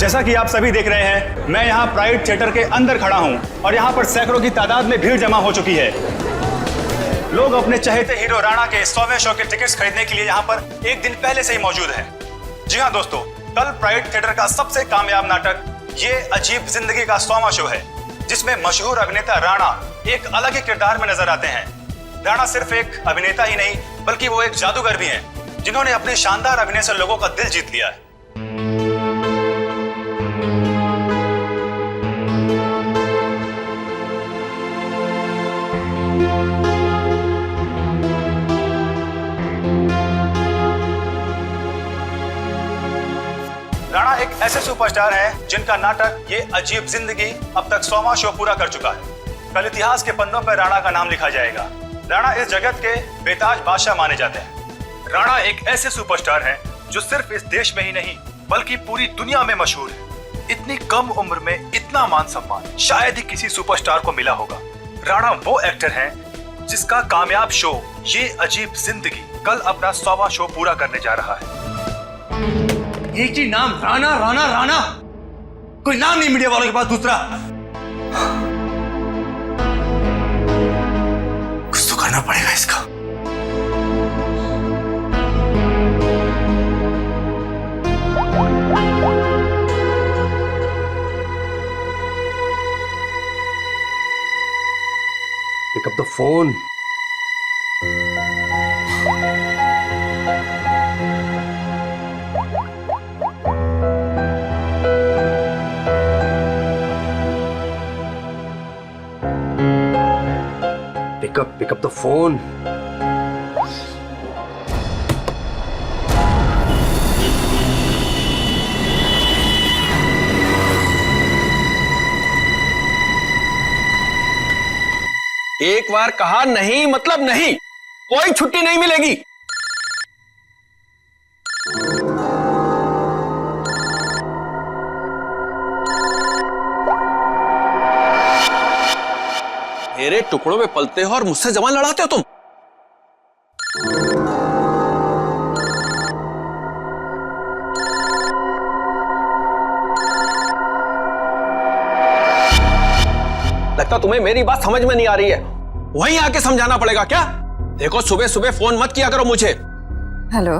जैसा कि आप सभी देख रहे हैं, मैं यहाँ प्राइड थिएटर के अंदर खड़ा हूँ और यहाँ पर सैकड़ों की तादाद में भीड़ जमा हो चुकी है। लोग अपने चहेते हीरो राणा के 100वें शो के टिकट्स खरीदने के लिए यहाँ पर एक दिन पहले से ही मौजूद हैं। जी हाँ दोस्तों, कल प्राइड थिएटर का सबसे कामयाब नाटक ये अजीब जिंदगी का 100वां शो है, जिसमें मशहूर अभिनेता राणा एक अलग ही किरदार में नजर आते हैं। राणा सिर्फ एक अभिनेता ही नहीं, बल्कि वो एक जादूगर भी हैं, जिन्होंने अपने शानदार अभिनय से लोगों का दिल जीत लिया है। राणा एक ऐसे सुपरस्टार हैं जिनका नाटक ये अजीब जिंदगी अब तक 100वां शो पूरा कर चुका है। कल इतिहास के पन्नों पर राणा का नाम लिखा जाएगा। राणा इस जगत के बेताज बादशाह माने जाते हैं। राणा एक ऐसे सुपरस्टार हैं जो सिर्फ इस देश में ही नहीं बल्कि पूरी दुनिया में मशहूर है। इतनी कम उम्र में इतना मान सम्मान शायद ही किसी सुपरस्टार को मिला होगा। राणा वो एक्टर हैं जिसका कामयाब शो ये अजीब जिंदगी कल अपना 100वां शो पूरा करने जा रहा है। एक ही नाम, राणा राणा राणा। कोई नाम नहीं मीडिया वालों के पास दूसरा। कुछ तो करना पड़ेगा इसका। Pick up the phone. Pick up the phone. एक बार कहा नहीं मतलब नहीं, कोई छुट्टी नहीं मिलेगी। मेरे टुकड़ों में पलते हो और मुझसे जवान लड़ाते हो तुम। लगता तुम्हें मेरी बात समझ में नहीं आ रही है। वहीं आके समझाना पड़ेगा क्या? देखो, सुबह सुबह फोन मत किया करो मुझे। हेलो,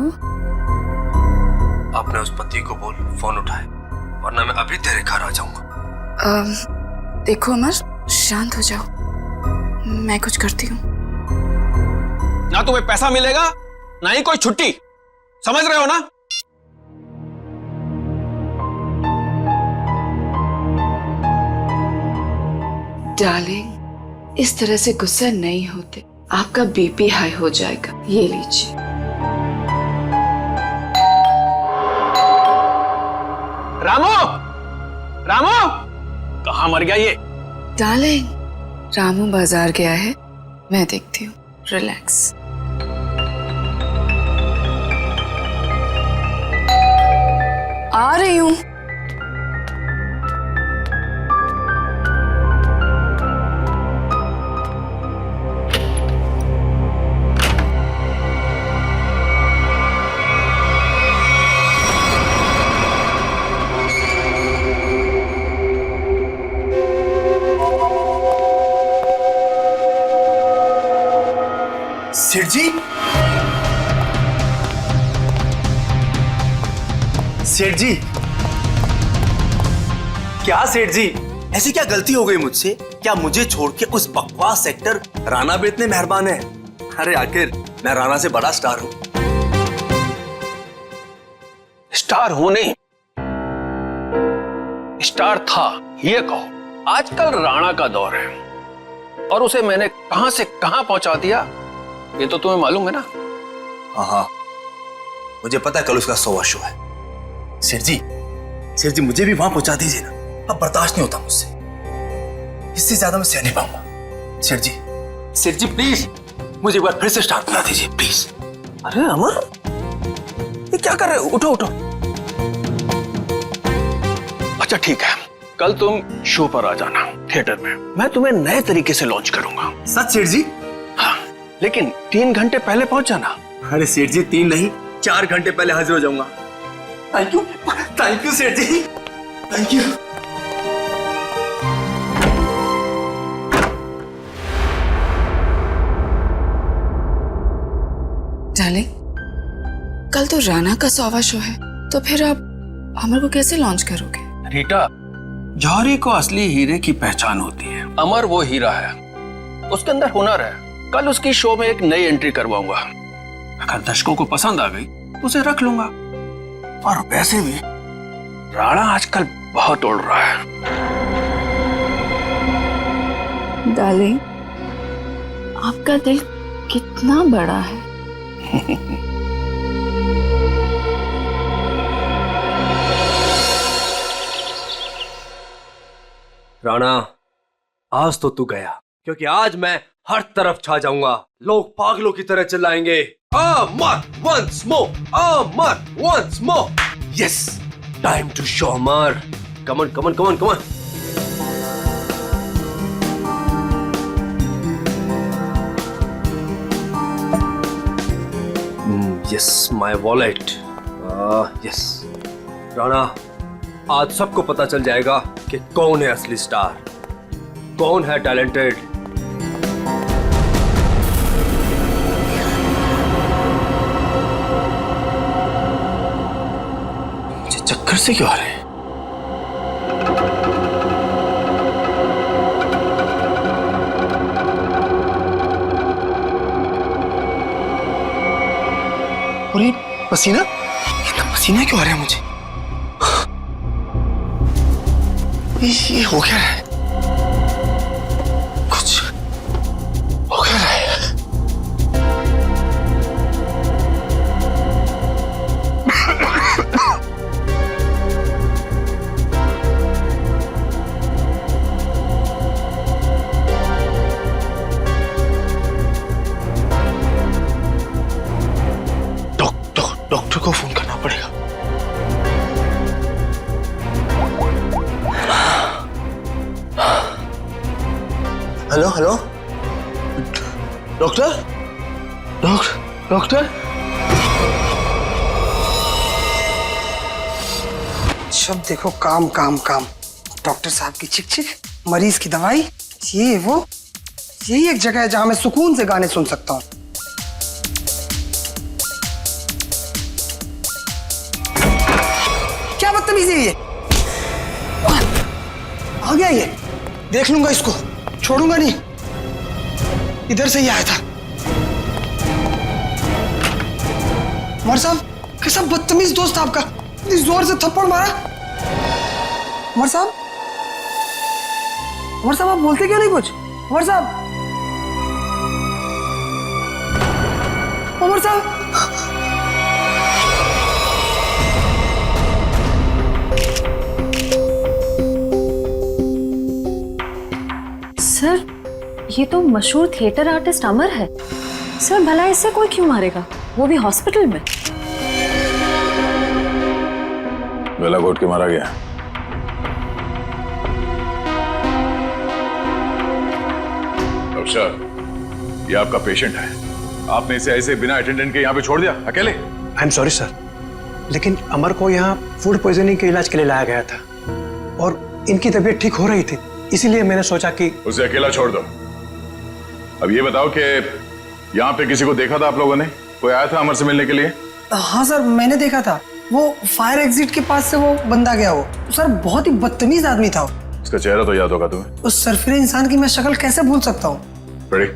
अपने उस पति को बोल फोन उठाए, वरना मैं अभी तेरे घर आ जाऊंगा। देखो अमर, शांत हो जाओ, मैं कुछ करती हूँ। ना तुम्हें पैसा मिलेगा ना ही कोई छुट्टी, समझ रहे हो ना? डार्लिंग, इस तरह से गुस्सा नहीं होते, आपका बीपी हाई हो जाएगा। ये लीजिए। रामू, रामू, कहाँ मर गया ये? डार्लिंग, रामू बाजार गया है, मैं देखती हूँ। रिलैक्स। आ रही हूँ। सेठ जी, सेठ जी, क्या सेठ जी, ऐसी क्या गलती हो गई मुझसे? क्या मुझे छोड़ के उस बकवास एक्टर राणा पे इतने मेहरबान है? अरे आखिर मैं राणा से बड़ा स्टार हूं। स्टार हूं नहीं, स्टार था ये कहो। आजकल राणा का दौर है और उसे मैंने कहां से कहां पहुंचा दिया ये तो तुम्हें मालूम है ना? हाँ, मुझे पता है कल उसका 100वां शो है। सेठ जी मुझे भी वहां पहुंचा दीजिए ना। अब बर्दाश्त नहीं होता मुझसे, इससे ज्यादा मैं सह नहीं पाऊंगा। सेठ जी प्लीज मुझे एक बार फिर से स्टार्ट बना दीजिए प्लीज। अरे अमर, ये क्या कर रहे हो? उठो उठो। अच्छा ठीक है, कल तुम शो पर आ जाना थिएटर में। मैं तुम्हें नए तरीके से लॉन्च करूंगा। सच सेठ जी? हाँ, लेकिन 3 घंटे पहले पहुंच जाना। अरे सेठ जी 3 नहीं 4 घंटे पहले हाजिर हो जाऊंगा। थैंक यू सेठ जी। Thank you. डार्लिंग, कल तो राणा का 100वां शो है, तो फिर आप अमर को कैसे लॉन्च करोगे? रीटा, जौहरी को असली हीरे की पहचान होती है। अमर वो हीरा है, उसके अंदर हुनर है। कल उसकी शो में एक नई एंट्री करवाऊंगा। अगर दर्शकों को पसंद आ गई तो उसे रख लूंगा। और वैसे भी राणा आजकल बहुत उड़ रहा है। डार्लिंग, आपका दिल कितना बड़ा है। राणा, आज तो तू गया, क्योंकि आज मैं हर तरफ छा जाऊंगा। लोग पागलों की तरह चिल्लाएंगे, Amar once more, Amar once more. Yes, time to show Amar. Come on, come on, come on, come on. Yes, my wallet. Yes Rana, आज सबको पता चल जाएगा कि कौन है असली स्टार, कौन है टैलेंटेड। मुझे चक्कर से क्यों आ रहे हैं? और ये पसीना, इतना पसीना क्यों आ रहा है मुझे? ये हो क्या रहा है? कुछ हो क्या रहा है? डॉक्टर को फोन करना पड़ेगा। Hello hello, doctor doctor. जब देखो काम काम काम। डॉक्टर साहब की चिक चिक, मरीज की दवाई, ये वो, यही एक जगह है जहां मैं सुकून से गाने सुन सकता हूँ। क्या बदतमीजी है ये? आ गया ये, देख लूंगा इसको, छोड़ूंगा नहीं। इधर से ही आया था। उमर साहब, कैसा बदतमीज दोस्त आपका, इतनी जोर से थप्पड़ मारा। उमर साहब, उमर साहब, आप बोलते क्यों नहीं कुछ? उमर साहब, उमर साहब। सर, ये तो मशहूर थिएटर आर्टिस्ट अमर है। सर, भला इससे कोई क्यों मारेगा, वो भी हॉस्पिटल में? गला घोट के मारा गया। डॉक्टर साहब, ये आपका पेशेंट है, आपने इसे ऐसे बिना अटेंडेंट के यहाँ पे छोड़ दिया अकेले? आई एम सॉरी सर, लेकिन अमर को यहाँ फूड पॉइजनिंग के इलाज के लिए लाया गया था और इनकी तबीयत ठीक हो रही थी, इसीलिए मैंने सोचा कि उसे अकेला छोड़ दो। अब ये बताओ कि यहाँ पे किसी को देखा था आप लोगों ने? कोई आया था अमर से मिलने के लिए? हाँ सर, मैंने देखा था। वो फायर एग्जिट के पास से वो बंदा गया। वो सर बहुत ही बदतमीज आदमी था। उसका चेहरा तो याद होगा तुम्हें? उस सरफिरे इंसान की मैं शक्ल कैसे भूल सकता हूँ? रेडी?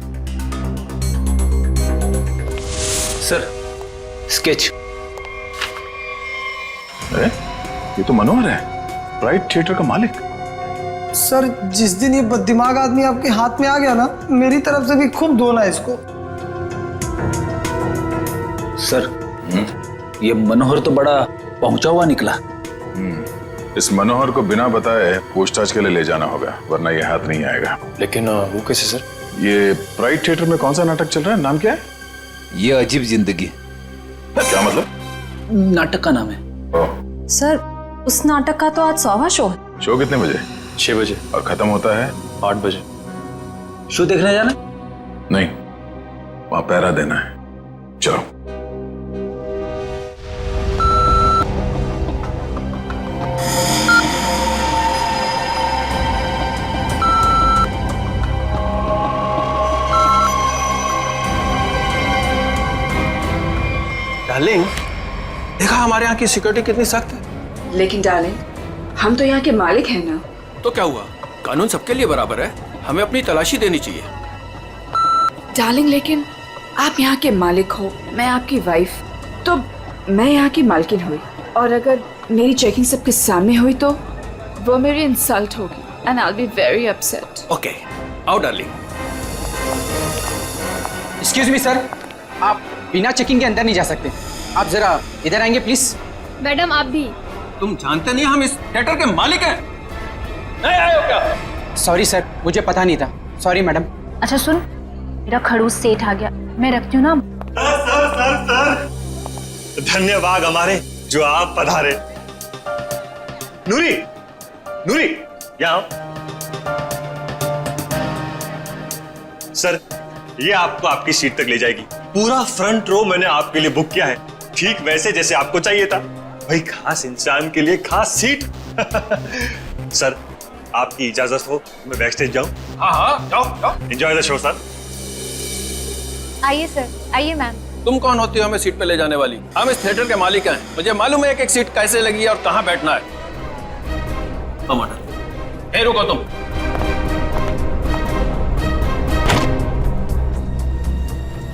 Sir, sketch. अरे ये तो मनोहर है, प्राइड थिएटर का मालिक। सर, जिस दिन ये बददिमाग आदमी आपके हाथ में आ गया ना, मेरी तरफ से भी खूब धोना है इसको। सर, ये मनोहर तो बड़ा पहुंचा हुआ निकला। इस मनोहर को बिना बताए पूछताछ के लिए ले जाना होगा, वरना ये हाथ नहीं आएगा। लेकिन वो कैसे सर? ये प्राइड थिएटर में कौन सा नाटक चल रहा है, नाम क्या है? ये अजीब जिंदगी। क्या मतलब? नाटक का नाम है। ओह, सर, उस नाटक का तो आज 100वां शो है। शो कितने बजे? 6 बजे। और खत्म होता है? 8 बजे। शो देखने जाना? नहीं, वहां पहरा देना है। चलो। डार्लिंग, देखा हमारे यहाँ की सिक्योरिटी कितनी सख्त है। लेकिन डार्लिंग, हम तो यहाँ के मालिक हैं ना। तो क्या हुआ, कानून सबके लिए बराबर है, हमें अपनी तलाशी देनी चाहिए। डार्लिंग, लेकिन आप यहाँ के मालिक हो, मैं आपकी वाइफ, तो मैं यहाँ की मालकिन हुई, और अगर मेरी चेकिंग सबके सामने हुई तो वो मेरी इंसल्ट होगी, and I will be very upset. Okay, आओ डार्लिंग। एक्सक्यूज मी सर, आप बिना चेकिंग के अंदर नहीं जा सकते। आप जरा इधर आएंगे प्लीज। मैडम आप भी। तुम जानते नहीं हम इस थिएटर के मालिक हैं? नहीं आए हो क्या? सॉरी सर, मुझे पता नहीं था। Sorry madam. अच्छा सुन, मेरा खड़ूस सेठ आ गया, मैं रखती हूँ ना। सर धन्यवाद हमारे जो आप पधारे। नूरी, नूरी यहाँ आओ। सर ये आपको आपकी सीट तक ले जाएगी। पूरा फ्रंट रो मैंने आपके लिए बुक किया है, ठीक वैसे जैसे आपको चाहिए था। भाई खास इंसान के लिए खास सीट। सर आपकी इजाजत हो मैं बैक स्टेज जाऊं? हाँ हाँ, जाओ जाओ। Enjoy the show sir. आइए सर, आइए मैम। तुम कौन होती हो हमें सीट पे ले जाने वाली? हम इस थिएटर के मालिक हैं, मुझे मालूम है एक एक सीट कैसे लगी है और कहाँ बैठना है। टमाटर, रुको तुम।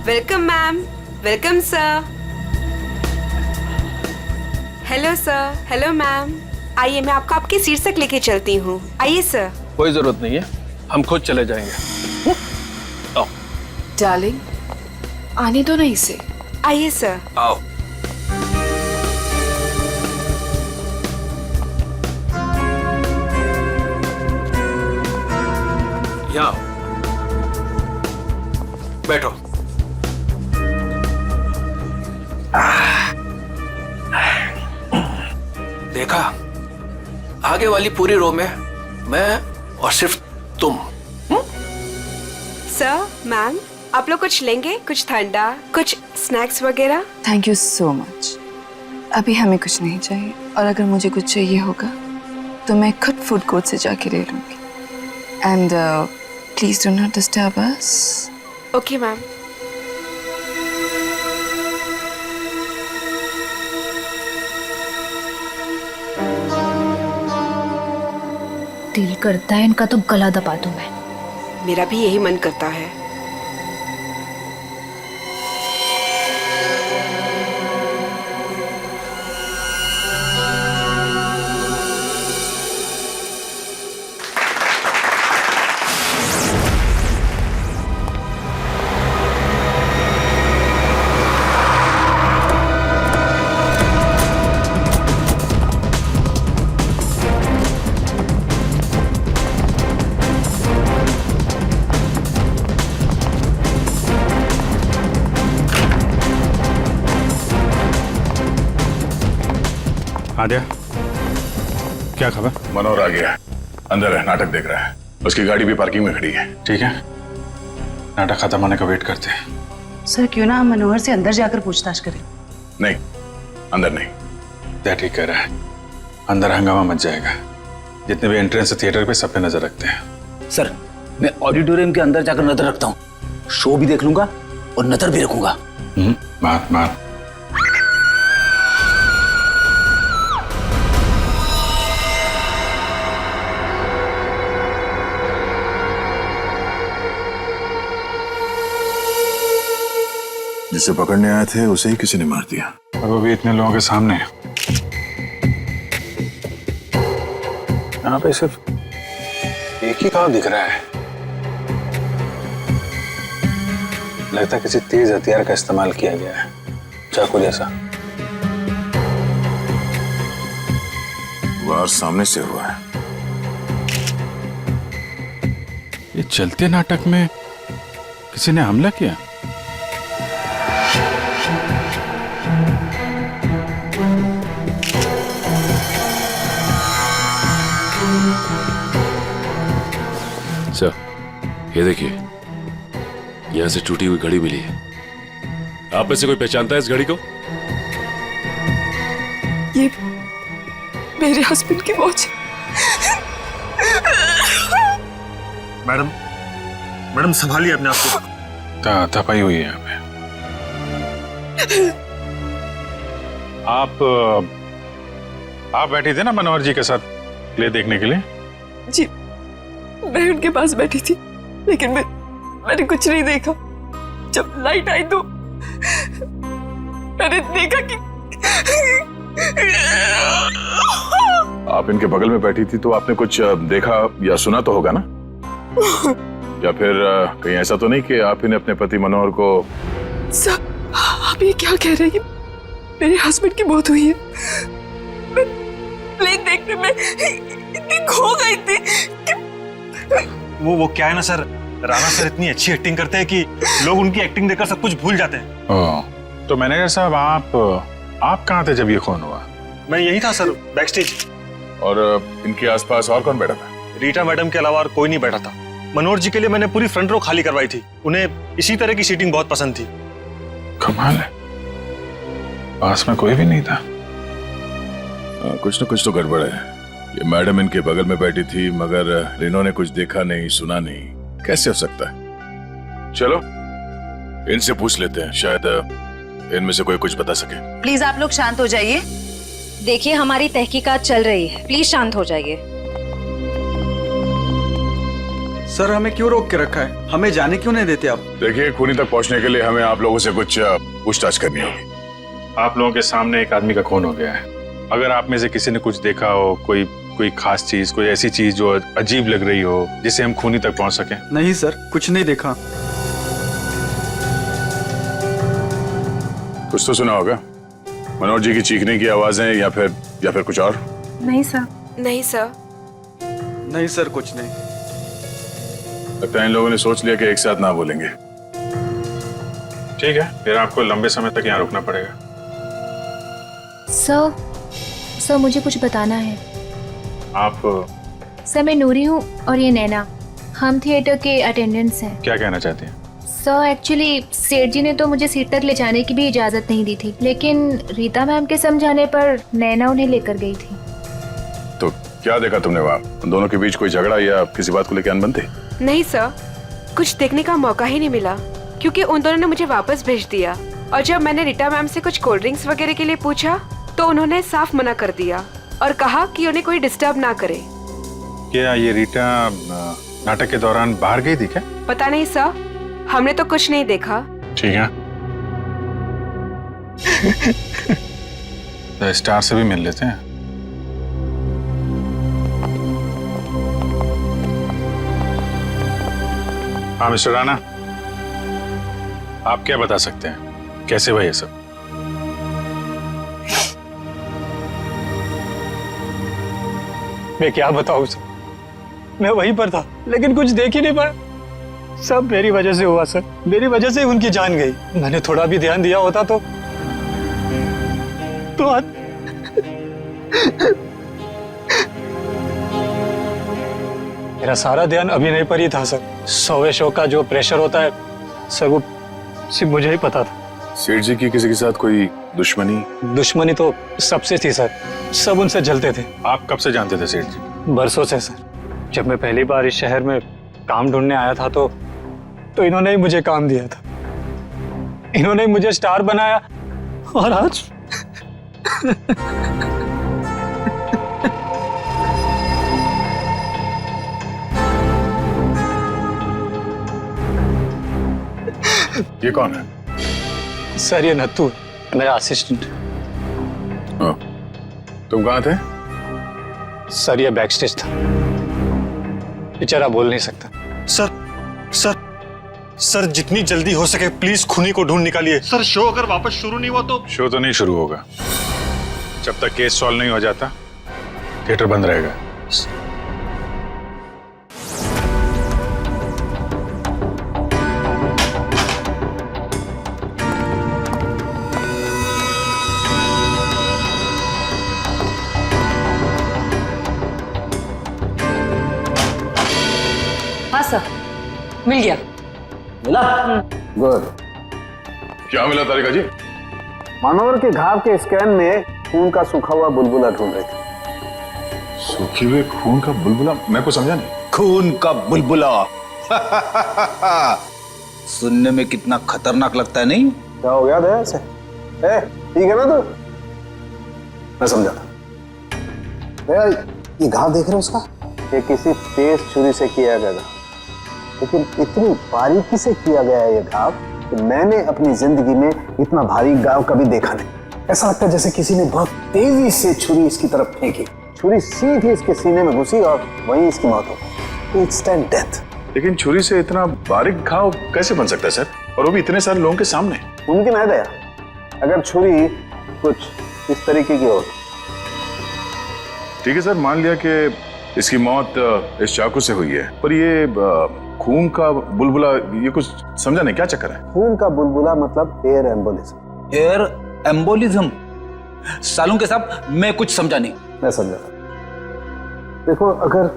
Welcome ma'am, welcome sir. Hello sir, hello ma'am. आइए मैं आपको आपकी सीट तक लेके चलती हूँ। आइए सर। कोई जरूरत नहीं है, हम खुद चले जाएंगे। आओ। डार्लिंग, आने दो ना इसे। आइए सर। आओ। यहाँ बैठो। देखा, आगे वाली पूरी रो में मैं और सिर्फ तुम। सर, मैम, आप लोग कुछ लेंगे? कुछ ठंडा, कुछ स्नैक्स वगैरह? Thank you so much. अभी हमें कुछ नहीं चाहिए, और अगर मुझे कुछ चाहिए होगा तो मैं खुद फूड कोर्ट से जाके ले लूंगी। And please do not disturb us. Okay ma'am. दिल करता है इनका तो गला दबा दूं मैं। मेरा भी यही मन करता है। आद्या, क्या खबर? मनोहर आ गया, अंदर है, नाटक देख रहा है। उसकी गाड़ी भी पार्किंग में खड़ी है। ठीक है, नाटक खत्म होने का वेट करते हैं। सर क्यों ना हम मनोहर से अंदर जाकर पूछताछ करें? नहीं, अंदर नहीं। क्या ठीक कह रहा है, अंदर हंगामा मच जाएगा। जितने भी एंट्रेंस थिएटर पे सब पे नजर रखते हैं। सर मैं ऑडिटोरियम के अंदर जाकर नजर रखता हूँ, शो भी देख लूंगा और नजर भी रखूंगा। बात बात। जिसे पकड़ने आए थे उसे ही किसी ने मार दिया, और वो भी इतने लोगों के सामने। यहाँ पे सिर्फ एक ही घाव दिख रहा है। लगता है किसी तेज हथियार का इस्तेमाल किया गया है, चाकू जैसा। वार सामने से हुआ है। ये चलते नाटक में किसी ने हमला किया। सर ये देखिए, यहां से टूटी हुई घड़ी मिली है। आप में से कोई पहचानता है इस घड़ी को? ये मेरे हस्बैंड की वॉच। मैडम, मैडम संभालिए अपने आप को। तपाई हुई है यहाँ पे। आप बैठी थे ना मनोहर जी के साथ प्ले देखने के लिए? जी, मैं उनके पास बैठी थी, लेकिन मैंने कुछ नहीं देखा। जब लाइट आई तो मैंने देखा कि आप इनके बगल में बैठी थी तो आपने कुछ देखा या सुना तो होगा ना? या फिर कहीं ऐसा तो नहीं कि आप इन्हें अपने पति मनोहर को? सर, आप ये क्या कह रहे हैं? मेरे हस्बैंड की मौत हुई है। मैं प्ले देखने में इतनी खो गई थी कि वो क्या है ना सर, राणा सर इतनी अच्छी एक्टिंग करते हैं कि लोग उनकी एक्टिंग देखकर सब कुछ भूल जाते हैं। तो मैनेजर साहब, आप कहाँ थे जब ये खून हुआ? मैं यही था सर, बैकस्टेज। और इनके आसपास और कौन बैठा था? रीटा मैडम के अलावा और कोई नहीं बैठा था। मनोहर जी के लिए मैंने पूरी फ्रंट रो खाली करवाई थी। उन्हें इसी तरह की सीटिंग बहुत पसंद थी। कमाल है, पास में कोई भी नहीं था। कुछ न कुछ तो गड़बड़ है। ये मैडम इनके बगल में बैठी थी मगर इन्होंने कुछ देखा नहीं, सुना नहीं, कैसे हो सकता है? चलो इनसे पूछ लेते हैं, शायद इनमें से कोई कुछ बता सके। प्लीज आप लोग शांत हो जाइए। देखिए, हमारी तहकीकात चल रही है, प्लीज शांत हो जाइए। सर, हमें क्यों रोक के रखा है? हमें जाने क्यों नहीं देते आप? देखिए, खूनी तक पहुंचने के लिए हमें आप लोगों से कुछ पूछताछ करनी होगी। आप लोगों के सामने एक आदमी का खून हो गया है। अगर आप में से किसी ने कुछ देखा हो, कोई खास चीज, कोई ऐसी चीज जो अजीब लग रही हो, जिससे हम खूनी तक पहुंच सकें। नहीं सर, कुछ नहीं देखा। कुछ तो सुना होगा, मनोहर जी की चीखने की आवाजें या फिर कुछ और? नहीं सर। नहीं सर। नहीं सर, कुछ नहीं। लगता है इन लोगों ने सोच लिया कि एक साथ ना बोलेंगे। ठीक है, फिर आपको लंबे समय तक यहाँ रुकना पड़ेगा। सर, मुझे कुछ बताना है। आप? सर, मैं नूरी हूँ और ये नैना, हम थिएटर के अटेंडेंट्स हैं। क्या कहना चाहते हैं? सर, एक्चुअली सेठ जी ने तो मुझे सीट तक ले जाने की भी इजाजत नहीं दी थी, लेकिन रीता मैम के समझाने पर नैना उन्हें लेकर गई थी। तो क्या देखा तुमने वहाँ? उन दोनों के बीच कोई झगड़ा या किसी बात को लेकर अनबन थी? नहीं सर, कुछ देखने का मौका ही नहीं मिला, क्योंकि उन दोनों ने मुझे वापस भेज दिया। और जब मैंने रीटा मैम से कुछ कोल्ड ड्रिंक्स वगैरह के लिए पूछा तो उन्होंने साफ मना कर दिया और कहा कि उन्हें कोई डिस्टर्ब ना करे। क्या ये रीटा नाटक के दौरान बाहर गई थी क्या? पता नहीं सर, हमने तो कुछ नहीं देखा। ठीक है, तो स्टार से भी मिल लेते हैं। हाँ मिस्टर राणा, आप क्या बता सकते हैं, कैसे हुआ ये सब? मैं क्या बताऊं सर, मैं वहीं पर था लेकिन कुछ देख ही नहीं पाया। सब मेरी वजह से हुआ सर, मेरी वजह से उनकी जान गई। मैंने थोड़ा भी ध्यान दिया होता तो मेरा सारा ध्यान अभिनय पर ही था सर। 100वें शो का जो प्रेशर होता है सर, वो सिर्फ मुझे ही पता था। सेठ जी की किसी के साथ कोई दुश्मनी? दुश्मनी तो सबसे थी सर, सब उनसे जलते थे। आप कब से जानते थे सेठ जी? बरसों से सर। जब मैं पहली बार इस शहर में काम ढूंढने आया था तो इन्होंने ही मुझे काम दिया था, इन्होंने ही मुझे स्टार बनाया। और आज ये कौन है? सर, ये नत्थू है, मेरा असिस्टेंट। तुम कहाँ थे? सर, ये बैकस्टेज था, बेचारा बोल नहीं सकता। सर, जितनी जल्दी हो सके प्लीज खूनी को ढूंढ निकालिए। सर, शो अगर वापस शुरू नहीं हुआ तो? शो तो नहीं शुरू होगा जब तक केस सॉल्व नहीं हो जाता। थिएटर बंद रहेगा। हाँ सर, मिल गया। मिला? गुड। क्या मिला तारिका जी? मनोहर के घाव के स्कैन में खून का सूखा हुआ बुलबुला ढूंढ रहे थे। सूखे हुए खून का बुलबुला? मैं कुछ समझा नहीं। खून का बुलबुला सुनने में कितना खतरनाक लगता है, नहीं? क्या हो गया दया से? ठीक है ना तू? मैं समझा था। भैया ये घाव देख रहे हो उसका? ये किसी तेज छुरी से किया गया था, लेकिन इतनी बारीकी से किया गया है ये घाव कि मैंने अपनी जिंदगी में इतना भारी घाव कभी देखा नहीं। ऐसा लगता है जैसे किसी ने बहुत तेजी से छुरी इसकी तरफ फेंकी, छुरी सीधी इसके सीने में घुसी और वहीं इसकी मौत हो गई। Instant death. लेकिन छुरी से इतना बारीक घाव कैसे बन सकता है सर, और वो भी इतने सारे लोगों के सामने? मुमकिन है दया, अगर छुरी कुछ इस तरीके की हो। ठीक है सर, मान लिया कि इसकी मौत इस चाकू से हुई है, पर ये खून का बुलबुला, ये कुछ समझा नहीं, क्या चक्कर है? खून का बुलबुला मतलब एयर एम्बोलिज्म। Air embolism? सालूं के साहब मैं कुछ समझा नहीं। मैं समझा। देखो, अगर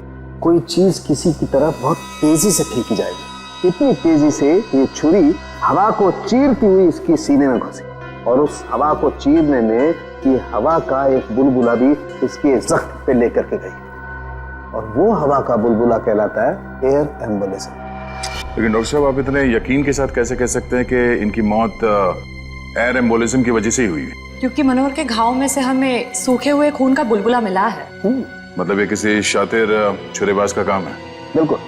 कोई चीज किसी की तरफ बहुत तेजी से फेंकी जाएगी, इतनी तेजी से ये छुरी हवा को चीरती हुई इसकी सीने में घुसी, और उस हवा को चीरने में ये हवा का एक बुलबुला भी इसके जख्म पे लेकर के गई, और वो हवा का बुलबुला कहलाता है एयर एम्बोलिज्म। लेकिन डॉक्टर साहब, आप इतने यकीन के साथ कैसे कह सकते हैं कि इनकी मौत एयर एम्बोलिज्म की वजह से ही हुई है? क्योंकि मनोहर के घाव में से हमें सूखे हुए खून का बुलबुला मिला है। मतलब ये किसी शातिर छुरेबाज का काम है? बिल्कुल।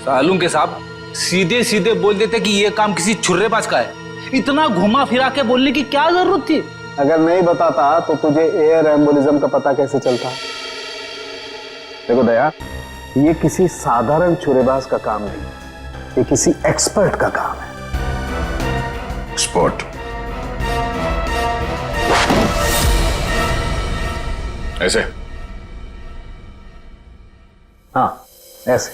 सालूं के साहब सीधे सीधे बोल देते कि ये काम किसी छुर्रेबाज का है, इतना घुमा फिरा के बोलने की क्या जरूरत थी? अगर नहीं बताता तो तुझे एयर एम्बोलिज्म का पता कैसे चलता? देखो दया, ये किसी साधारण छुरेबाज का काम नहीं, ये किसी एक्सपर्ट का काम है। एक्सपर्ट? ऐसे? हाँ, ऐसे।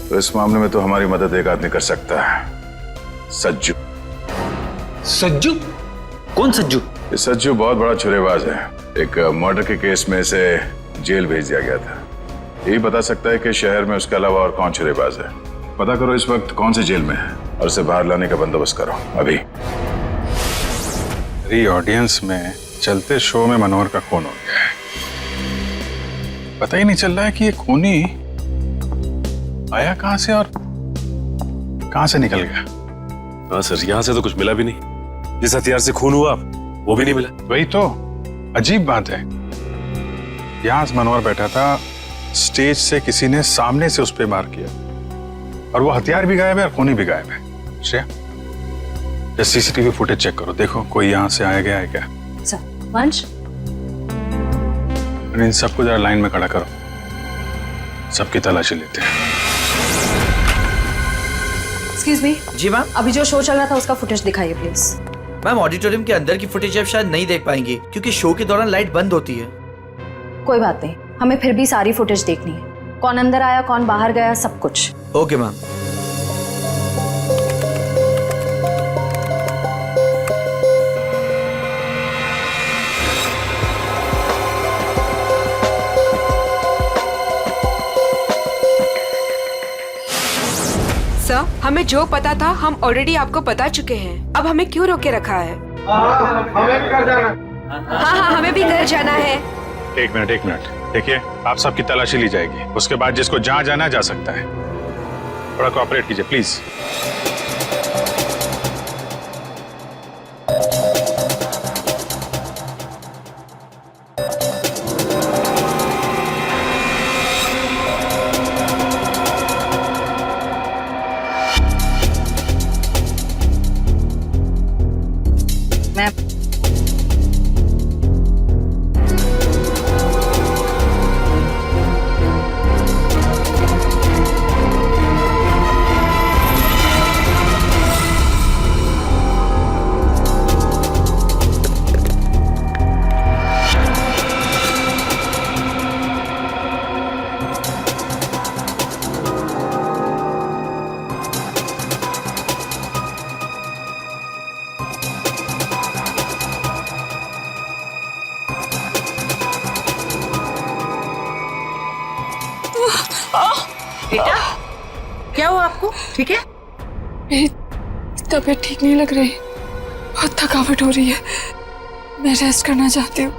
तो इस मामले में तो हमारी मदद एक आदमी कर सकता है, सज्जू। सज्जू? कौन सज्जू? ये सज्जू बहुत बड़ा छुरेबाज है। एक मर्डर के केस में इसे जेल भेज दिया गया था। यही बता सकता है कि शहर में उसके अलावा और कौन छुरेबाज है। पता करो इस वक्त कौन से जेल में है और उसे बाहर लाने का बंदोबस्त करो अभी। मेरी ऑडियंस में चलते शो में मनोहर का खून हो गया है। पता ही नहीं चल रहा है कि ये खूनी आया कहां से और कहां से निकल गया। हाँ सर, यहाँ से तो कुछ मिला भी नहीं। जिस हथियार से खून हुआ वो भी नहीं मिला। वही तो अजीब बात है। यहां मनोहर बैठा था, स्टेज से किसी ने सामने से उस पर मार किया, और वो हथियार भी गायब है और खूनी भी गायब है। श्रेया, सीसीटीवी फुटेज चेक करो, देखो कोई यहाँ से आया गया है क्या। वंश, इन सबको जरा लाइन में खड़ा करो, सबकी तलाशी लेते हैं। Excuse me. जी मैम। अभी जो शो चल रहा था उसका फुटेज दिखाइए प्लीज। मैम, ऑडिटोरियम के अंदर की फुटेज आप शायद नहीं देख पाएंगे क्योंकि शो के दौरान लाइट बंद होती है। कोई बात नहीं, हमें फिर भी सारी फुटेज देखनी है। कौन अंदर आया, कौन बाहर गया, सब कुछ। Okay ma'am. सर, हमें जो पता था हम ऑलरेडी आपको बता चुके हैं। अब हमें क्यों रोके रखा है? हाँ, हमें भी घर जाना है। एक मिनट देखिए, आप सबकी तलाशी ली जाएगी, उसके बाद जिसको जहां जाना जा सकता है। थोड़ा कोऑपरेट कीजिए प्लीज। बेटा, क्या हुआ आपको? ठीक है? मेरी तबीयत ठीक नहीं लग रही, बहुत थकावट हो रही है, मैं रेस्ट करना चाहती हूँ।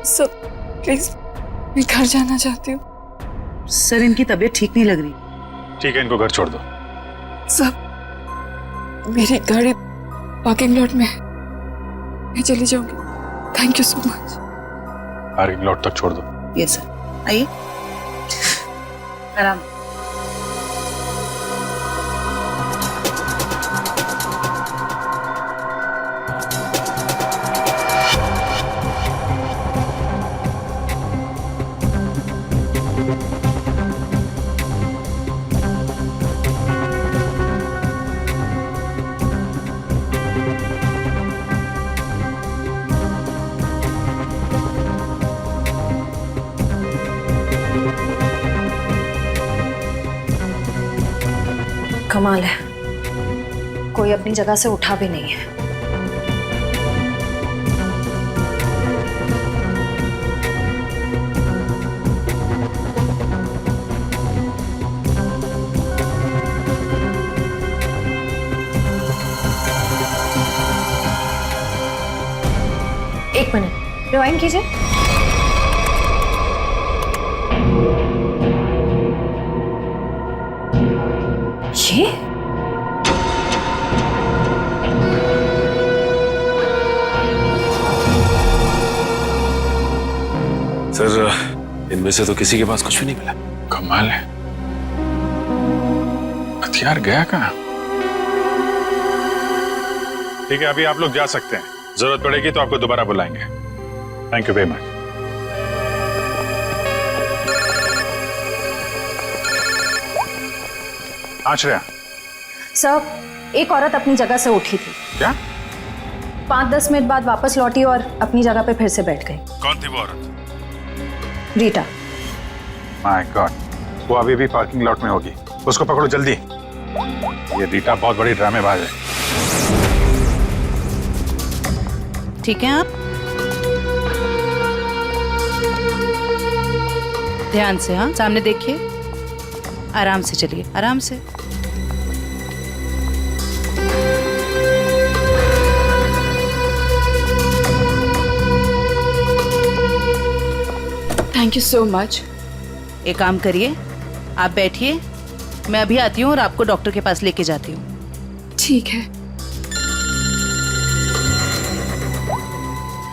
सब प्लीज, मैं घर जाना चाहती हूँ। सर, इनकी तबीयत ठीक नहीं लग रही। ठीक है, इनको घर छोड़ दो। सब, मेरी गाड़ी पार्किंग लॉट में है, मैं चली जाऊंगी। Thank you so much. Parking lot तक छोड़ दो। यस सर, आइए आराम। कमाल है, कोई अपनी जगह से उठा भी नहीं है। एक मिनट रिवाइंड कीजिए। ये सर, इनमें से तो किसी के पास कुछ भी नहीं मिला। कमाल है, हथियार गया कहाँ? ठीक है, अभी आप लोग जा सकते हैं। जरूरत पड़ेगी तो आपको दोबारा बुलाएंगे। Thank you very much. हाँ श्रेया। सर, एक औरत अपनी जगह से उठी थी। क्या? 5-10 मिनट बाद वापस लौटी और अपनी जगह पे फिर से बैठ गई। कौन थी वो औरत? रीटा। माय गॉड, वो अभी भी पार्किंग लॉट में होगी। उसको पकड़ो जल्दी। ये रीटा बहुत बड़ी ड्रामेबाज है। ठीक है, आप ध्यान से, हाँ सामने देखिए, आराम से चलिए, आराम से। Thank you so much. एक काम करिए, आप बैठिए, मैं अभी आती हूँ और आपको डॉक्टर के पास लेके जाती हूँ। ठीक है।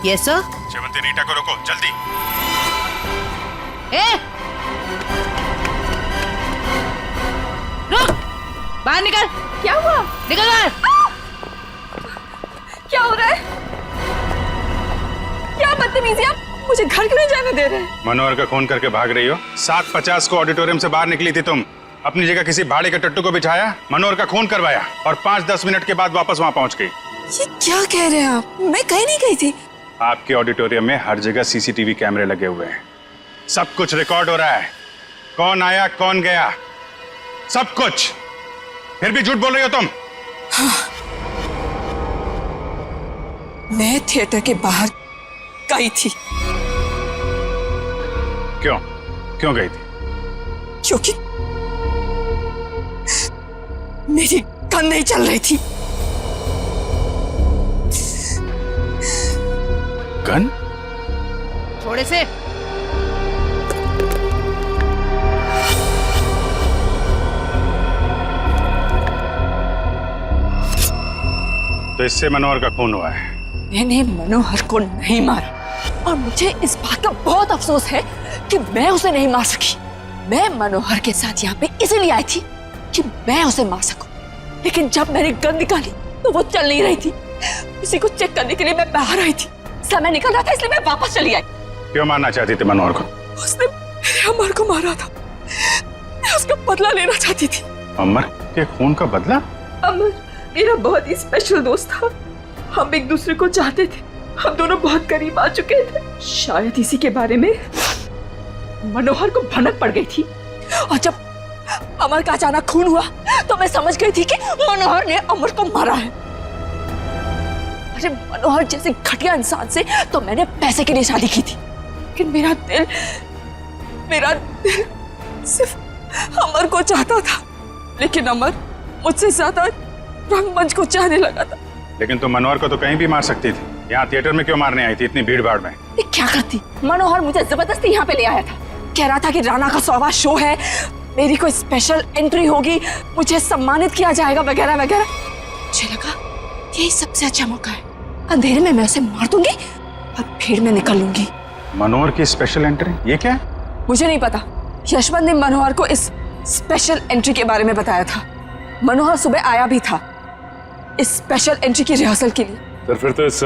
Yes sir. शेवंती, रीटा को रोको जल्दी। ए! रुक! बाहर निकल! क्या हुआ? निकल बाहर! क्या हो रहा है? क्या बदतमीजी आप, मुझे घर क्यों नहीं जाने दे रहे? मनोहर का खून करके भाग रही हो। 7:50 को ऑडिटोरियम से बाहर निकली थी तुम। अपनी जगह किसी भाड़े के टट्टू को बिठाया, मनोहर का खून करवाया और 5-10 मिनट के बाद वापस वहां पहुंच गई। ये क्या कह रहे हैं आप? मैं कहीं नहीं गई थी। आपके ऑडिटोरियम में हर जगह सीसीटीवी कैमरे लगे हुए हैं। सब कुछ रिकॉर्ड हो रहा है। कौन आया, कौन गया, सब कुछ। फिर भी झूठ बोल रही हो तुम। हाँ। मैं थिएटर के बाहर गई थी। क्यों? क्यों गई थी? क्योंकि मेरी गन नहीं चल रही थी। गन? थोड़े से। तो इससे मनोहर का खून हुआ है। मैंने मनोहर को नहीं मारा और मुझे इस बात का बहुत अफसोस है कि मैं उसे नहीं मार सकी। मैं मनोहर के साथ यहाँ पे इसलिए आई थी कि मैं उसे मार सकूं, लेकिन जब मैंने गन निकाली तो वो चल नहीं रही थी। उसी को चेक करने के लिए मैं बाहर आई थी। समय निकल रहा था इसलिए मैं वापस चली आई। क्यों मारना चाहती थी मनोहर को? उसने मेरे अमर को मारा था, मैं उसका बदला लेना चाहती थी। अमर के खून का बदला? अमर मेरा बहुत ही स्पेशल दोस्त था। हम एक दूसरे को चाहते थे, हम दोनों बहुत करीब आ चुके थे। शायद इसी के बारे में मनोहर को भनक पड़ गई थी और जब अमर का अचानक खून हुआ तो मैं समझ गई थी कि मनोहर ने अमर को मारा है। अरे मनोहर जैसे घटिया इंसान से तो मैंने पैसे के लिए शादी की थी, लेकिन मेरा दिल सिर्फ अमर को चाहता था। लेकिन अमर मुझसे ज्यादा रंगमंच को चाहने लगा था। लेकिन तुम मनोहर को तो कहीं भी मार सकती थी। यहाँ थिएटर में क्यों मारने आई थी इतनी भीड़ भाड़ में? क्या करती? मनोहर मुझे जबरदस्ती यहाँ पे ले आया था। कह रहा था कि राणा का 100वां शो है, मेरी कोई स्पेशल एंट्री होगी, मुझे सम्मानित किया जाएगा वगैरह वगैरह। मुझे लगा यही सबसे अच्छा मौका है। अंधेरे में मैं उसे मार दूंगी अब फिर मैं निकलूंगी। मनोहर की स्पेशल एंट्री, ये क्या है? मुझे नहीं पता। यशवंत ने मनोहर को इस स्पेशल एंट्री के बारे में बताया था। मनोहर सुबह आया भी था इस स्पेशल एंट्री की रिहर्सल के लिए। सर फिर तो इस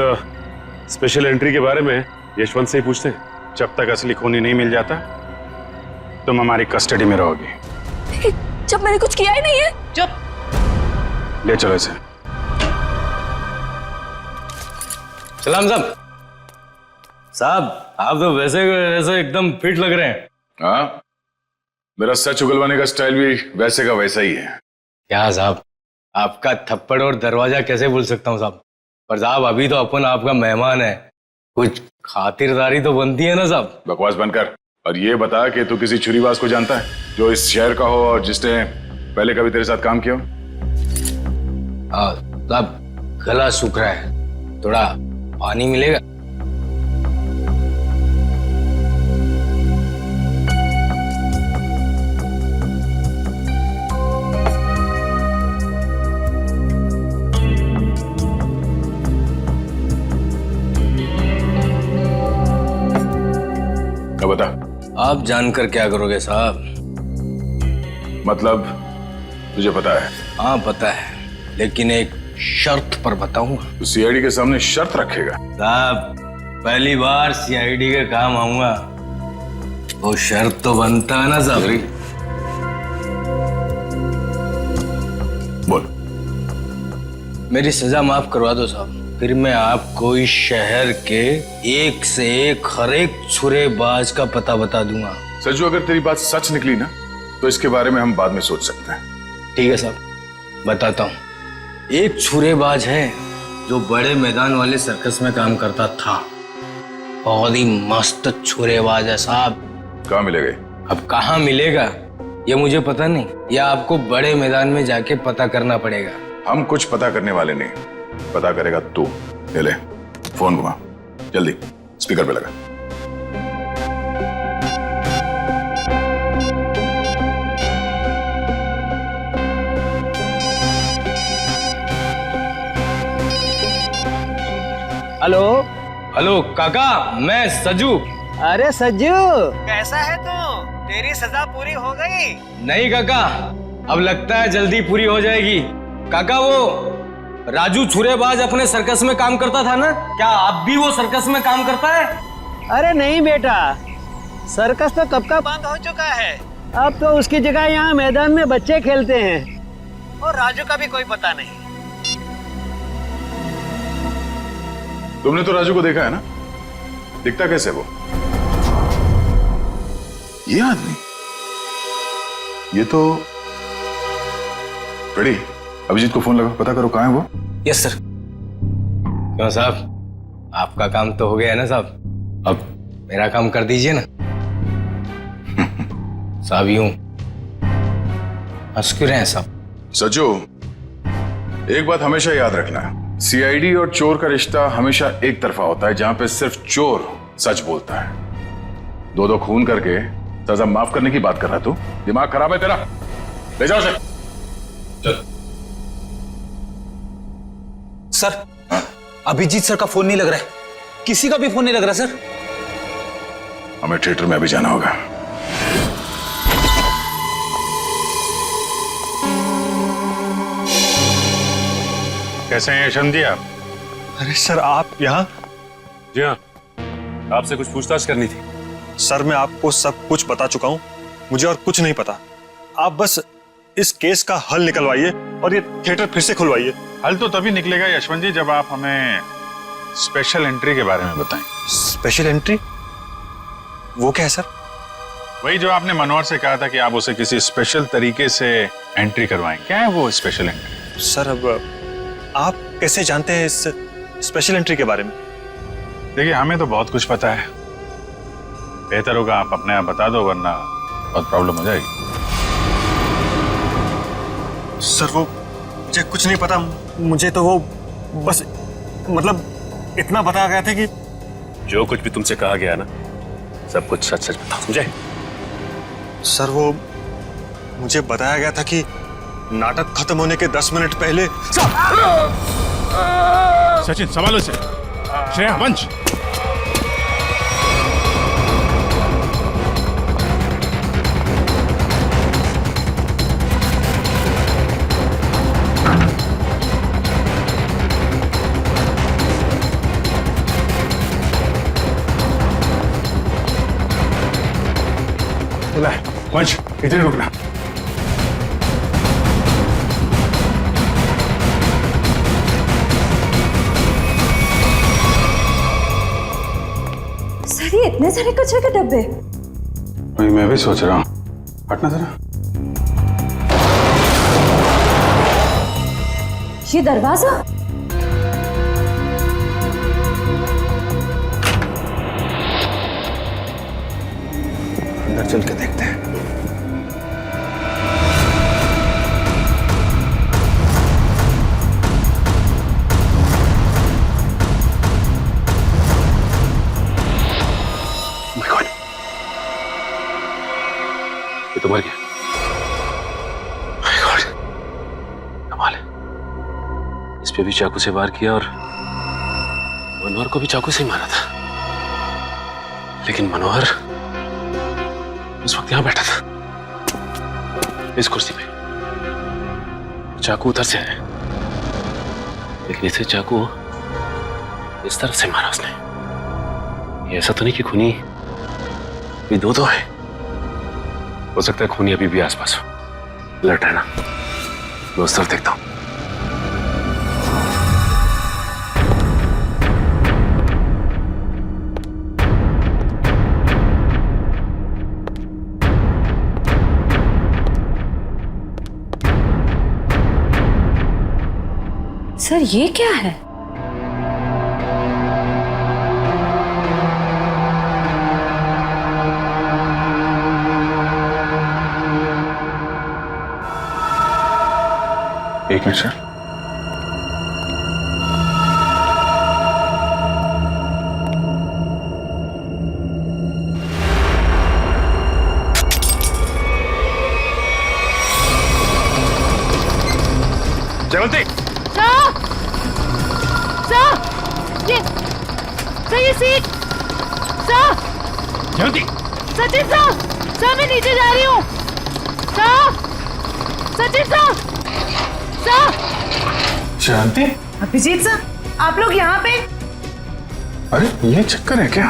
स्पेशल एंट्री के बारे में यशवंत से ही पूछते हैं। जब तक असली खूनी नहीं मिल जाता तुम हमारी कस्टडी में रहोगी। लेकिन जब मैंने कुछ किया ही नहीं है। चुप। ले चलो इसे। सलाम साहब। साहब आप तो वैसे वैसे एकदम फिट लग रहे हैं। हाँ, मेरा सच उगलवाने का स्टाइल भी वैसे का वैसा ही है। क्या साहब, आपका थप्पड़ और दरवाजा कैसे भूल सकता हूँ साहब। पर साहब अभी तो अपन आपका मेहमान है, कुछ खातिरदारी तो बनती है ना साहब। बकवास बनकर। और ये बता कि तू किसी छुरीबाज को जानता है जो इस शहर का हो और जिसने पहले कभी तेरे साथ काम किया हो? हाँ साहब, गला सूख रहा है, थोड़ा पानी मिलेगा? क्या बता। आप जानकर क्या करोगे साहब? मतलब तुझे पता है? हाँ पता है, लेकिन एक शर्त पर बताऊंगा। तो सीआईडी के सामने शर्त रखेगा? साहब पहली बार सीआईडी के काम आऊंगा, वो शर्त तो बनता है ना साहब। बोल। मेरी सजा माफ करवा दो साहब, फिर मैं आपको इस शहर के एक से एक हर एक छुरेबाज का पता बता दूंगा। सज्जू, अगर तेरी बात सच निकली ना तो इसके बारे में हम बाद में सोच सकते हैं। ठीक है साहब, बताता हूँ। एक छुरेबाज है जो बड़े मैदान वाले सर्कस में काम करता था। बहुत ही मस्त छुरेबाज है साहब। कहाँ मिलेगा? अब कहाँ मिलेगा ये मुझे पता नहीं, या आपको बड़े मैदान में जाके पता करना पड़ेगा। हम कुछ पता करने वाले नहीं, पता करेगा तू। ले फोन घुमा, जल्दी स्पीकर पे लगा। हेलो। हेलो काका, मैं सज्जू। अरे सज्जू, कैसा है तू? तेरी सजा पूरी हो गई? नहीं काका, अब लगता है जल्दी पूरी हो जाएगी। काका वो राजू छुरेबाज अपने सर्कस में काम करता था ना, क्या अब भी वो सर्कस में काम करता है? अरे नहीं बेटा, सर्कस तो कब का बंद हो चुका है। अब तो उसकी जगह यहाँ मैदान में बच्चे खेलते हैं और राजू का भी कोई पता नहीं। तुमने तो राजू को देखा है ना, दिखता कैसे वो? ये आदमी, ये तो रेडी। अभिजीत को फोन लगा, पता करो कहाँ है वो। Yes sir. क्यों साहब, आपका काम तो हो गया है ना साहब, अब मेरा काम कर दीजिए ना। साहब यूं हंस क्यों रहे हैं साहब? सज्जू, एक बात हमेशा याद रखना, सीआईडी और चोर का रिश्ता हमेशा एक तरफा होता है, जहां पे सिर्फ चोर सच बोलता है। दो खून करके सजा माफ करने की बात कर रहा तू? दिमाग खराब है तेरा? ले जाओ उसे। चल। सर, अभिजीत सर का फोन नहीं लग रहा है, किसी का भी फोन नहीं लग रहा सर। हमें थिएटर में अभी जाना होगा। कैसे हैं यशवंत जी आप? अरे सर, आप यहाँ? जी हाँ, आपसे कुछ पूछताछ करनी थी। सर, मैं आपको सब कुछ बता चुका हूँ, मुझे और कुछ नहीं पता। आप बस इस केस का हल निकलवाइए और ये थिएटर फिर से खुलवाइए। हल तो तभी निकलेगा यशवंत जी जब आप हमें स्पेशल एंट्री के बारे में बताएं। Special entry? वो क्या है सर? वही जो आपने मनोहर से कहा था कि आप उसे किसी स्पेशल तरीके से एंट्री करवाएं। क्या है वो स्पेशल एंट्री? सर, अब आप कैसे जानते हैं इस स्पेशल एंट्री के बारे में? देखिए, हमें तो बहुत कुछ पता है, बेहतर होगा आप अपने आप बता दो, वरना बहुत प्रॉब्लम हो जाएगी। सर, वो मुझे कुछ नहीं पता। मुझे तो वो बस मतलब इतना बताया गया था कि जो कुछ भी तुमसे कहा गया ना, सब कुछ सच सच बताओ, समझे? सर, वो मुझे बताया गया था कि नाटक खत्म होने के 10 मिनट पहले। सचिन, संभालो से। श्रेया, वंश। वंश इधर ही रुकना। सर ये इतने सारे कचरे के डब्बे। वही मैं भी सोच रहा हूँ, हटना जरा। ये दरवाजा, अंदर चल के देखते हैं। My God! ये तो मर गया। My God! कमाल है। इस पे भी चाकू से वार किया और मनोहर को भी चाकू से ही मारा था। लेकिन मनोहर उस वक्त यहां बैठा था, इस कुर्सी पे। चाकू उधर से आया, लेकिन इसे चाकू इस तरफ से मारा उसने। ये ऐसा तो नहीं कि खूनी भी दो है। हो सकता है खूनी अभी भी आसपास हो। लट रहना, मैं उस तरफ देखता हूं। सर ये क्या है? एक मिनट सर। जयवंती, ये सीट जयवंती, सचिन सर मैं नीचे जा रही हूँ। सचिन सर जयवंती, अभिजीत सर आप लोग यहाँ पे? अरे ये चक्कर है क्या?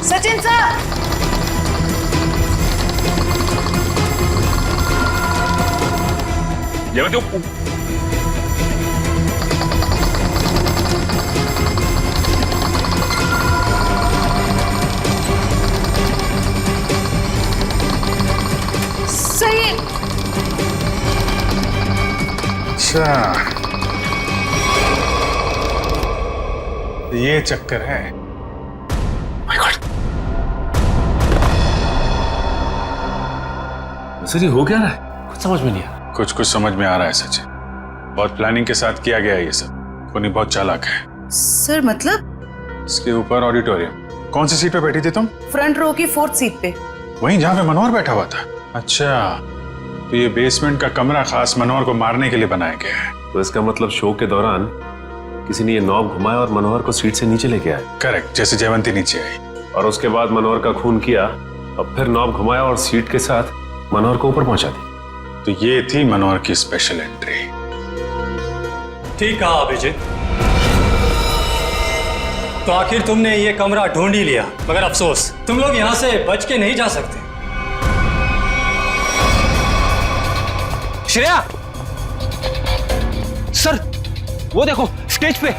सचिन सर जयवंती, सही। अच्छा ये चक्कर है। My God! सर ये हो क्या रहा है? कुछ समझ में नहीं आ रहा। कुछ कुछ समझ में आ रहा है सचिन। बहुत प्लानिंग के साथ किया गया है ये सब। खूनी बहुत चालाक है। सर मतलब? इसके ऊपर ऑडिटोरियम। कौन सी सीट पे बैठी थी तुम? फ्रंट रो की 4th सीट पे। वहीं जहां पे मनोहर बैठा हुआ था। अच्छा, तो ये बेसमेंट का कमरा खास मनोहर को मारने के लिए बनाया गया है। तो इसका मतलब शो के दौरान किसी ने ये नॉब घुमाया और मनोहर को सीट से नीचे लेके आया। करेक्ट, जैसे जयवंती नीचे आई और उसके बाद मनोहर का खून किया और फिर नॉब घुमाया और सीट के साथ मनोहर को ऊपर पहुंचा दी। तो ये थी मनोहर की स्पेशल एंट्री। ठीक कहा अभिजीत। तो आखिर तुमने ये कमरा ढूंढ ही लिया, मगर अफसोस तुम लोग यहाँ से बच के नहीं जा सकते। श्रेया सर वो देखो स्टेज पे।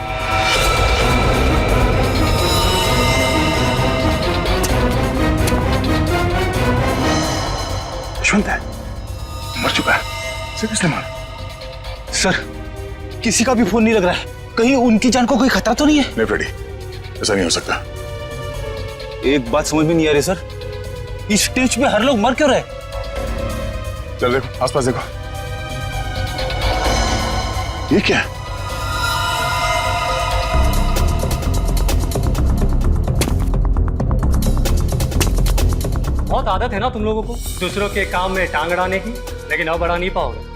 यशवंत है, मर चुका है। इसे किसने मारा? सर किसी का भी फोन नहीं लग रहा है। कहीं उनकी जान को कोई खतरा तो नहीं है? नहीं फ्रेडी, ऐसा नहीं हो सकता। एक बात समझ में नहीं आ रही सर, इस स्टेज पे हर लोग मर क्यों रहे? चल देखो, आसपास देखो। ये क्या है? बहुत आदत है ना तुम लोगों को दूसरों के काम में टांग अड़ाने की, लेकिन अब अड़ा नहीं पाओगे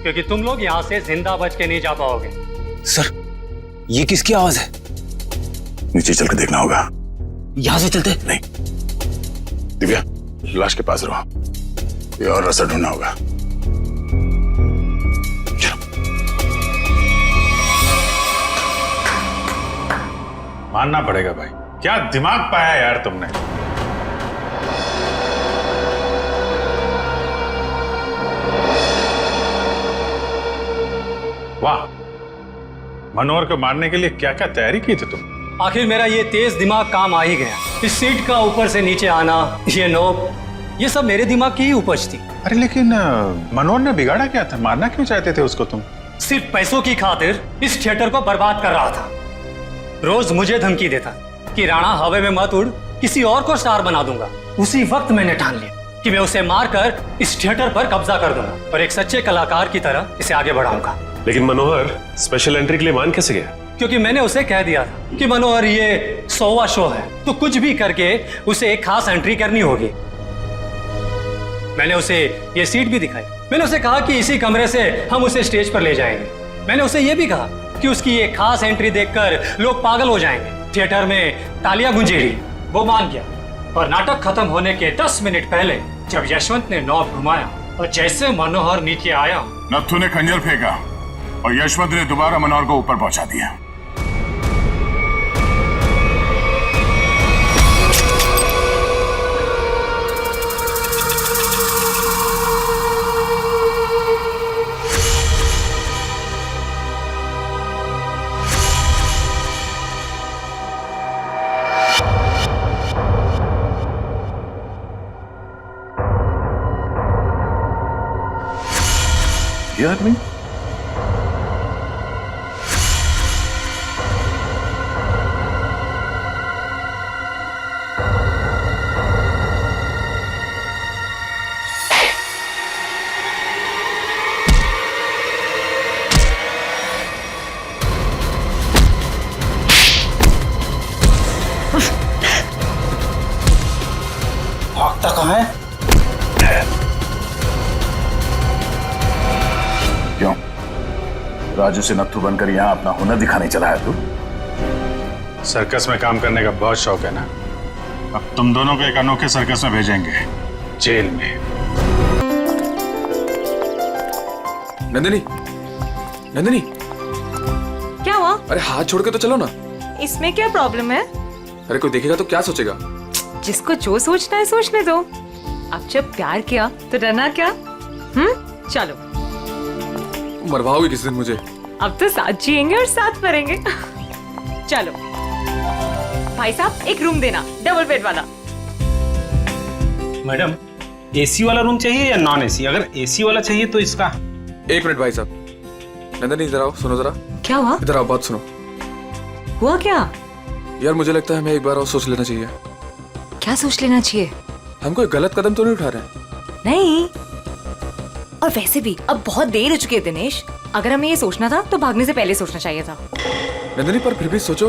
क्योंकि तुम लोग यहाँ से जिंदा बच के नहीं जा पाओगे। सर ये किसकी आवाज है? नीचे चल के देखना होगा। यहाँ से चलते? नहीं, दिव्या लाश के पास रहो, ये और रास्ता ढूंढना होगा। चलो। मानना पड़ेगा भाई, क्या दिमाग पाया यार तुमने। वाह, मनोहर को मारने के लिए क्या क्या तैयारी की थी तुम। आखिर मेरा ये तेज दिमाग काम आ ही गया। इस सीट का ऊपर से नीचे आना, ये नोक, ये सब मेरे दिमाग की ही उपज थी। अरे लेकिन मनोहर ने बिगाड़ा क्या था, मारना क्यों चाहते थे उसको तुम। सिर्फ पैसों की खातिर इस थिएटर को बर्बाद कर रहा था। रोज मुझे धमकी देता कि राणा हवा में मत उड़, किसी और को स्टार बना दूंगा। उसी वक्त मैंने ठान लिया कि मैं उसे मारकर इस थिएटर पर कब्जा कर दूंगा और एक सच्चे कलाकार की तरह इसे आगे बढ़ाऊंगा। लेकिन मनोहर स्पेशल एंट्री के लिए मान कैसे गया? क्योंकि मैंने उसे कह दिया था कि मनोहर ये 100वां शो है, तो कुछ भी करके उसे एक खास एंट्री करनी होगी। मैंने उसे ये सीट भी दिखाई। मैंने उसे कहा कि इसी कमरे से हम उसे स्टेज पर ले जाएंगे। मैंने उसे ये भी कहा कि उसकी ये खास एंट्री देखकर लोग पागल हो जाएंगे, थिएटर में तालियां गूंजेगी। वो मान गया और नाटक खत्म होने के 10 मिनट पहले जब यशवंत ने नॉब घुमाया और जैसे मनोहर नीचे आया, नत्थु ने खंजर फेंका और यशवंत ने दोबारा मनोहर को ऊपर पहुंचा दिया। ये आदमी भागता कहाँ है? क्यों, राजू से नत्थु बनकर यहाँ अपना हुनर दिखाने चला है तू? सर्कस में काम करने का बहुत शौक है ना। अब तुम दोनों को एक अनोखे सर्कस में भेजेंगे, जेल में। नंदिनी, नंदिनी, क्या हुआ? अरे हाथ छोड़ के तो चलो ना। इसमें क्या प्रॉब्लम है? अरे कोई देखेगा तो क्या सोचेगा? जिसको जो सोचना है सोचने दो। अब जब प्यार किया तो डरना क्या? चलो। मरवाओगे किसी दिन मुझे? अब तो साथ जिएंगे और साथ मरेंगे। चलो भाई साहब, एक रूम देना, डबल बेड वाला। मैडम, एसी वाला रूम चाहिए या नॉन एसी? अगर एसी वाला चाहिए तो इसका। एक मिनट भाई साहब। नंदिनी इधर आओ, सुनो जरा। क्या हुआ? इधर आओ, बात सुनो। हुआ क्या? यार मुझे लगता है हमें एक बार और सोच लेना चाहिए। क्या सोच लेना चाहिए? हम कोई गलत कदम तो नहीं उठा रहे? नहीं, और वैसे भी अब बहुत देर हो चुकी है दिनेश। अगर हमें ये सोचना था तो भागने से पहले सोचना चाहिए था। नंदिनी पर फिर भी सोचो,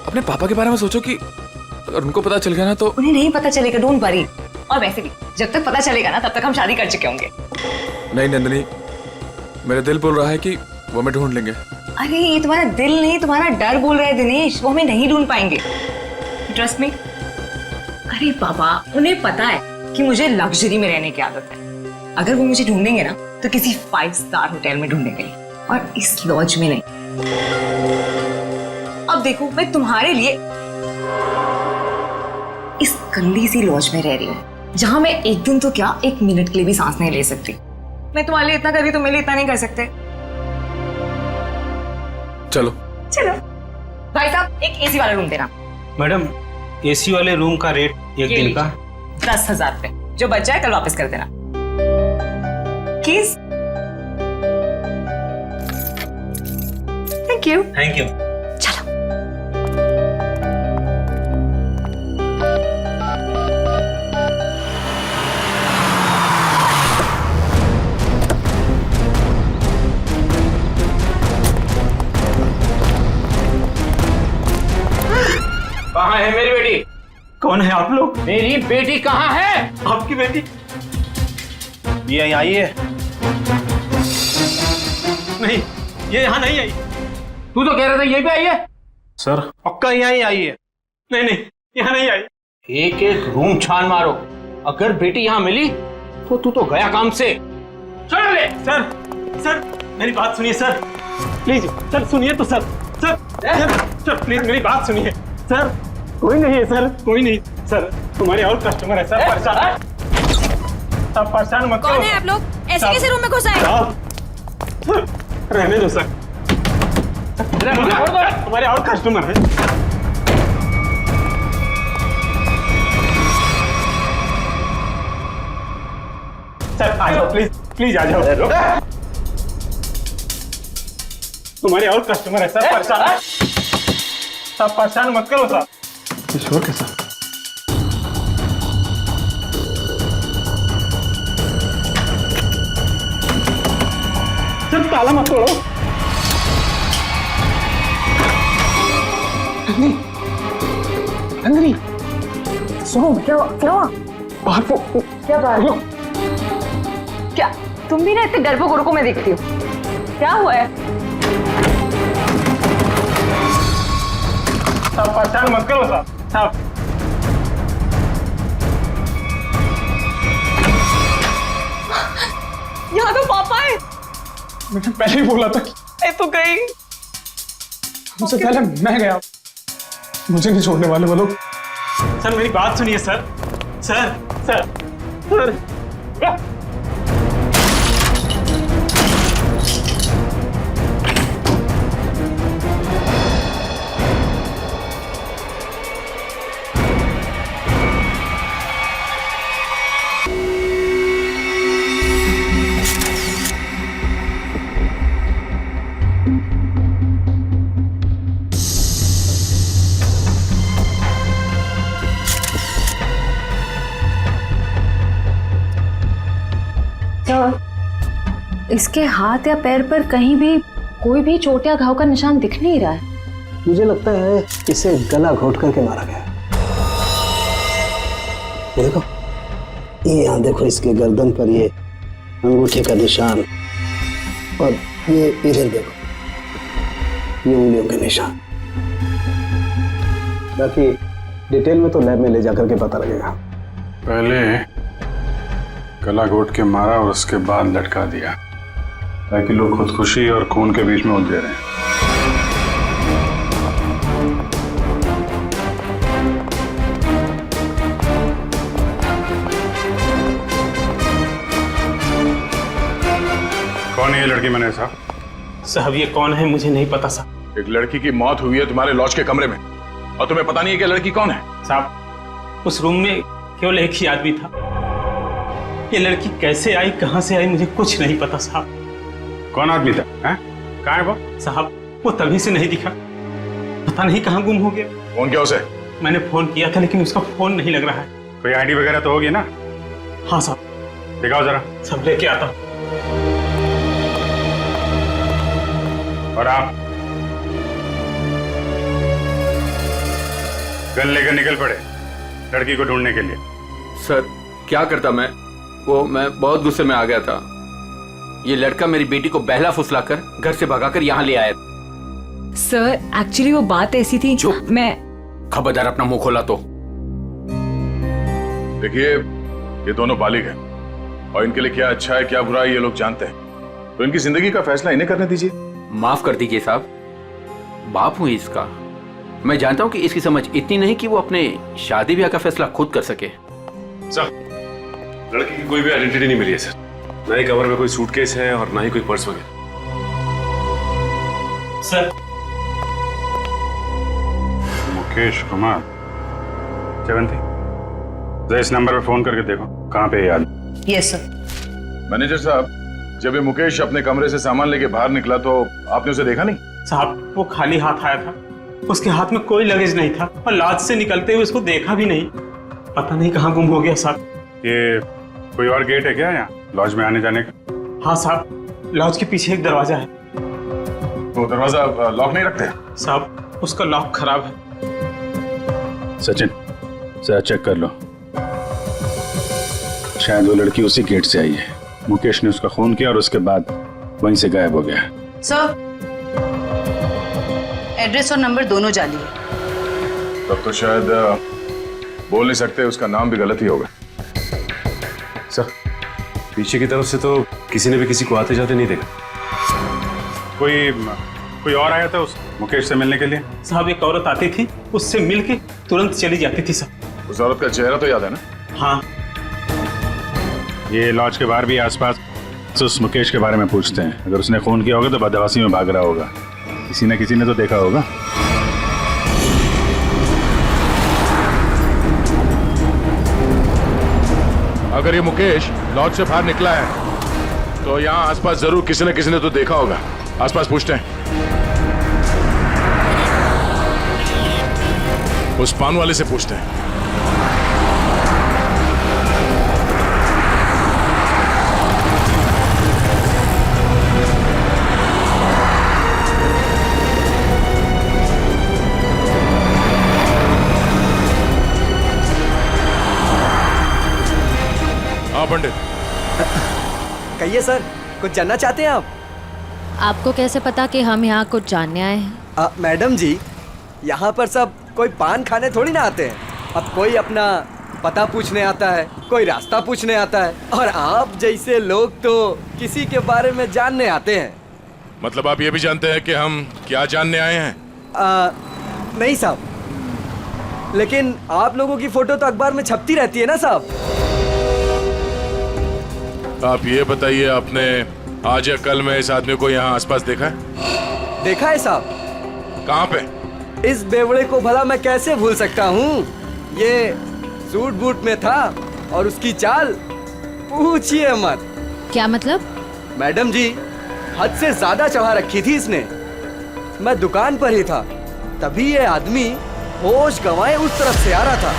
अपने पापा के बारे में सोचो कि अगर उनको पता चल गया ना तो। उन्हें नहीं पता चलेगा, डोंट वरी। और वैसे भी जब तक पता चलेगा ना तब तक हम शादी कर चुके होंगे। नहीं नंदिनी, मेरा दिल बोल रहा है कि वो हमें ढूंढ लेंगे। अरे ये तुम्हारा दिल नहीं, तुम्हारा डर बोल रहा है दिनेश। वो हमें नहीं ढूंढ पाएंगे, ट्रस्ट मी। अरे बाबा, उन्हें पता है कि मुझे लग्जरी में रहने की आदत है। अगर वो मुझे ढूंढेंगे ना तो किसी 5 स्टार होटल में ढूंढेंगे, और इस लॉज में नहीं। अब देखो, मैं तुम्हारे लिए इस गंदी सी लॉज में रह रही हूँ, जहां मैं एक दिन तो क्या, 1 मिनट के लिए भी सांस नहीं ले सकती। मैं तुम्हारे लिए इतना कर रही, तुम मेरे लिए इतना नहीं कर सकते। चलो चलो भाई साहब, एक एसी वाला रूम देना। मैडम, एसी वाले रूम का रेट एक दिन का 10,000 रुपए। जो बचा है कल वापस कर देना। Keys? Thank you. Thank you. चलो। कहाँ है मेरी बेटी? कौन है आप लोग? मेरी बेटी कहाँ है? आपकी बेटी? ये यहाँ आई है। नहीं, ये यहाँ नहीं आई। तू तो कह रहा था यहीं पे आई है। सर, पक्का यहाँ ही आई है? नहीं नहीं, यहाँ नहीं आई। एक एक रूम छान मारो, अगर बेटी यहाँ मिली तो तू तो गया काम से। चल ले। सर, सर मेरी बात सुनिए सर, प्लीज। सर सुनिए तो सर, सर, सर प्लीज मेरी बात सुनिए। सर कोई नहीं है सर, कोई नहीं सर, तुम्हारे और कस्टमर है सर, परेशान सब परेशान मत करो। कौन है आप लोग? ऐसे कैसे रूम में घुस आए? रहने दो सर, तुम्हारे और कस्टमर है। सर आ जाओ प्लीज, प्लीज आ जाओ, तुम्हारे और कस्टमर है सर, परेशान सब परेशान मत करो सर। किशोर के साथ सर ताला मत तोड़ो। नंदिनी सुनो, क्या क्या बाहर क्या बात है? क्या तुम भी ना इतने गर्भो गुरु को मैं देखती हूँ, क्या हुआ है? सब परेशान मत करो सर, सब यहाँ तो पापा है। मैंने पहले ही बोला था कि मैं तो गई, मुझसे पहले मैं गया, मुझे नहीं छोड़ने वाले वो लोग। सर मेरी बात सुनिए सर, सर सर सर इसके हाथ या पैर पर कहीं भी कोई भी चोट या घाव का निशान दिख नहीं रहा है। मुझे लगता है इसे गला घोट करके मारा गया। ये देखो, ये यहाँ देखो, इसके गर्दन पर ये अंगूठे का निशान, और ये इधर देखो, ये उंगलियों के निशान। बाकी डिटेल में तो लैब में ले जाकर के पता लगेगा। पहले गला घोट के मारा और उसके बाद लटका दिया, ताकि लोग खुदकुशी और खून के बीच में उलझे रहे। कौन है ये लड़की मैंने साहब? साहब ये कौन है मुझे नहीं पता साहब। एक लड़की की मौत हुई है तुम्हारे लॉज के कमरे में, और तुम्हें पता नहीं है कि लड़की कौन है? साहब उस रूम में केवल एक ही आदमी था, ये लड़की कैसे आई, कहां से आई, मुझे कुछ नहीं पता साहब। कौन आदमी था? कहाँ है वो? साहब वो तभी से नहीं दिखा, पता नहीं कहाँ गुम हो गया। फोन किया उसे? मैंने फोन किया था लेकिन उसका फोन नहीं लग रहा है। कोई आईडी वगैरह तो होगी ना? हाँ साहब। दिखाओ जरा। सब लेके आता हूँ। और आप गन लेकर निकल पड़े लड़की को ढूंढने के लिए। सर क्या करता मैं बहुत गुस्से में आ गया था। ये लड़का मेरी बेटी को बहला फुसलाकर घर से भगाकर यहाँ ले आया। सर एक्चुअली वो बात ऐसी थी। चुप। मैं खबरदार अपना मुंह खोला तो। देखिए ये दोनों बालिग हैं और इनके लिए क्या अच्छा है क्या बुरा है ये लोग जानते हैं, तो इनकी जिंदगी का फैसला इन्हें करने दीजिए। माफ कर दीजिए साहब, बाप हूं इसका। मैं जानता हूं कि इसकी समझ इतनी नहीं कि वो अपने शादी ब्याह का फैसला खुद कर सके। सर लड़की की कोई भी आइडेंटिटी नहीं मिली है सर, ना ही कवर में कोई सूटकेस है और ना ही कोई पर्स वगैरह। सर मुकेश कुमार जयवंती, जरा इस नंबर पर फोन करके देखो कहाँ पे है याद। Yes sir. मैनेजर साहब, जब ये मुकेश अपने कमरे से सामान लेके बाहर निकला तो आपने उसे देखा नहीं? साहब वो खाली हाथ आया था, उसके हाथ में कोई लगेज नहीं था और लॉज से निकलते हुए उसको देखा भी नहीं। पता नहीं कहाँ गुम हो गया साहब। ये कोई और गेट है क्या यहाँ लॉज में आने जाने का? हाँ साहब, लॉज के पीछे एक दरवाजा है। तो दरवाजा लॉक नहीं रखते? साहब उसका लॉक खराब है। सचिन जरा चेक कर लो, शायद वो लड़की उसी गेट से आई है। मुकेश ने उसका खून किया और उसके बाद वहीं से गायब हो गया। सर एड्रेस और नंबर दोनों जाली है। तब तो शायद बोल नहीं सकते, उसका नाम भी गलत ही होगा। सर पीछे की तरफ से तो किसी ने भी किसी को आते जाते नहीं देखा। कोई कोई और आया था उस मुकेश से मिलने के लिए? साहब एक औरत आती थी, उससे मिल के तुरंत चली जाती थी साहब। उस औरत का चेहरा तो याद है ना? हाँ। ये लॉज के बाहर भी आसपास उस मुकेश के बारे में पूछते हैं। अगर उसने खून किया होगा तो बदहवासी में भाग रहा होगा। किसी न किसी ने तो देखा होगा। अगर ये मुकेश लॉज से बाहर निकला है तो यहाँ आसपास जरूर किसी न किसी ने तो देखा होगा। आसपास पूछते हैं। उस पान वाले से पूछते हैं। हाँ पंडित। कहिए सर, कुछ जानना चाहते हैं आप? आपको कैसे पता कि हम यहाँ कुछ जानने आए हैं? मैडम जी, यहाँ पर सब कोई पान खाने थोड़ी ना आते हैं। अब कोई अपना पता पूछने आता है, कोई रास्ता पूछने आता है, और आप जैसे लोग तो किसी के बारे में जानने आते हैं। मतलब आप ये भी जानते हैं कि हम क्या जानने आए हैं? नहीं साहब, लेकिन आप लोगों की फोटो तो अखबार में छपती रहती है ना साहब। आप ये बताइए, आपने आज या कल में इस आदमी को यहाँ आसपास देखा है? देखा है साहब। कहाँ पे? इस बेवड़े को भला मैं कैसे भूल सकता हूँ। ये सूट बूट में था और उसकी चाल पूछिए मत। क्या मतलब? मैडम जी, हद से ज्यादा चढ़ा रखी थी इसने। मैं दुकान पर ही था, तभी ये आदमी होश गंवाए उस तरफ से आ रहा था।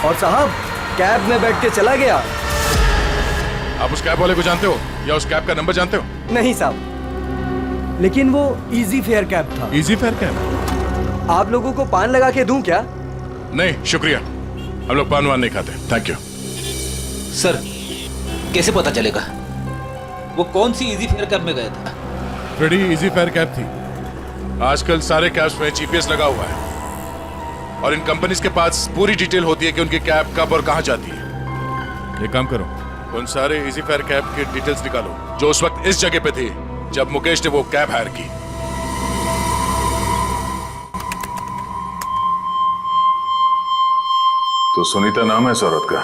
और साहब कैब में बैठ के चला गया। आप उस कैब वाले को जानते हो या उस कैब का नंबर जानते हो? नहीं साहब, लेकिन वो इजी फेयर कैब था। Easy fair cab? आप लोगों को पान लगा के दूं क्या? नहीं शुक्रिया, हम लोग पान वान नहीं खाते। Thank you. सर, कैसे पता चलेगा वो कौन सी इजी फेयर कैब में गया था? बड़ी इजी फेयर कैब थी। आजकल सारे कैब्स में जीपीएस लगा हुआ है और इन कंपनीज के पास पूरी डिटेल होती है कि उनकी कैब कब और कहां जाती है। एक काम करो, उन सारे इजी फेयर कैब की डिटेल्स निकालो जो उस वक्त इस जगह पे थी जब मुकेश ने वो कैब हायर की। तो सुनीता नाम है इस औरत का।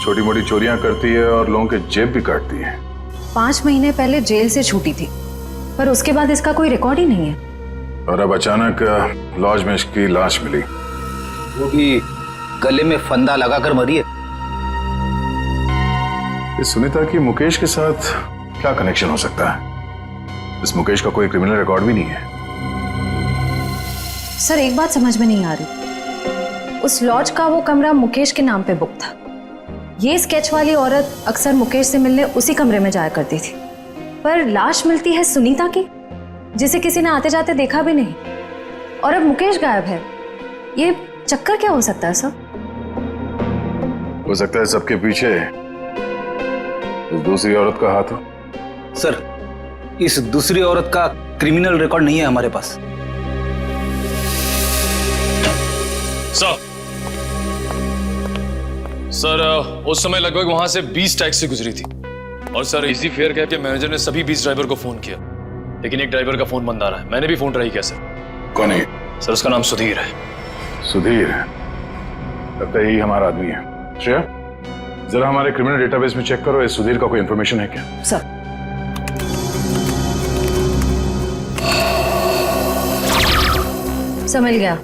छोटी मोटी चोरियां करती है और लोगों के जेब भी काटती है। 5 महीने पहले जेल से छूटी थी, पर उसके बाद इसका कोई रिकॉर्ड ही नहीं है। और अब अचानक लॉज में इसकी लाश मिली, वो भी गले में फंदा लगाकर मरी है। इस सुनीता की मुकेश के साथ क्या कनेक्शन हो सकता है? इस मुकेश का कोई क्रिमिनल रिकॉर्ड भी नहीं है। सर एक बात समझ में नहीं आ रही, उस लॉज का वो कमरा मुकेश के नाम पे बुक था। ये स्केच वाली औरत अक्सर मुकेश से मिलने उसी कमरे में जाया करती थी, पर लाश मिलती है सुनीता की, जिसे किसी ने आते जाते देखा भी नहीं, और अब मुकेश गायब है। ये चक्कर क्या हो सकता है सर? हो सकता है सबके पीछे इस दूसरी औरत का हाथ हो। सर, इस दूसरी औरत का क्रिमिनल रिकॉर्ड नहीं है हमारे पास। सर उस समय लगभग वहां से 20 टैक्सी गुजरी थी, और सर इजी फेयर कैब के मैनेजर ने सभी 20 ड्राइवर को फोन किया, लेकिन एक ड्राइवर का फोन बंद आ रहा है। मैंने भी फोन ट्राई किया सर। कौन है? सर उसका नाम सुधीर है। सुधीर? लगता है यही हमारा आदमी है। श्रेया, जरा हमारे क्रिमिनल डेटाबेस में चेक करो, इस सुधीर का कोई इंफॉर्मेशन है क्या? सर समझ गया,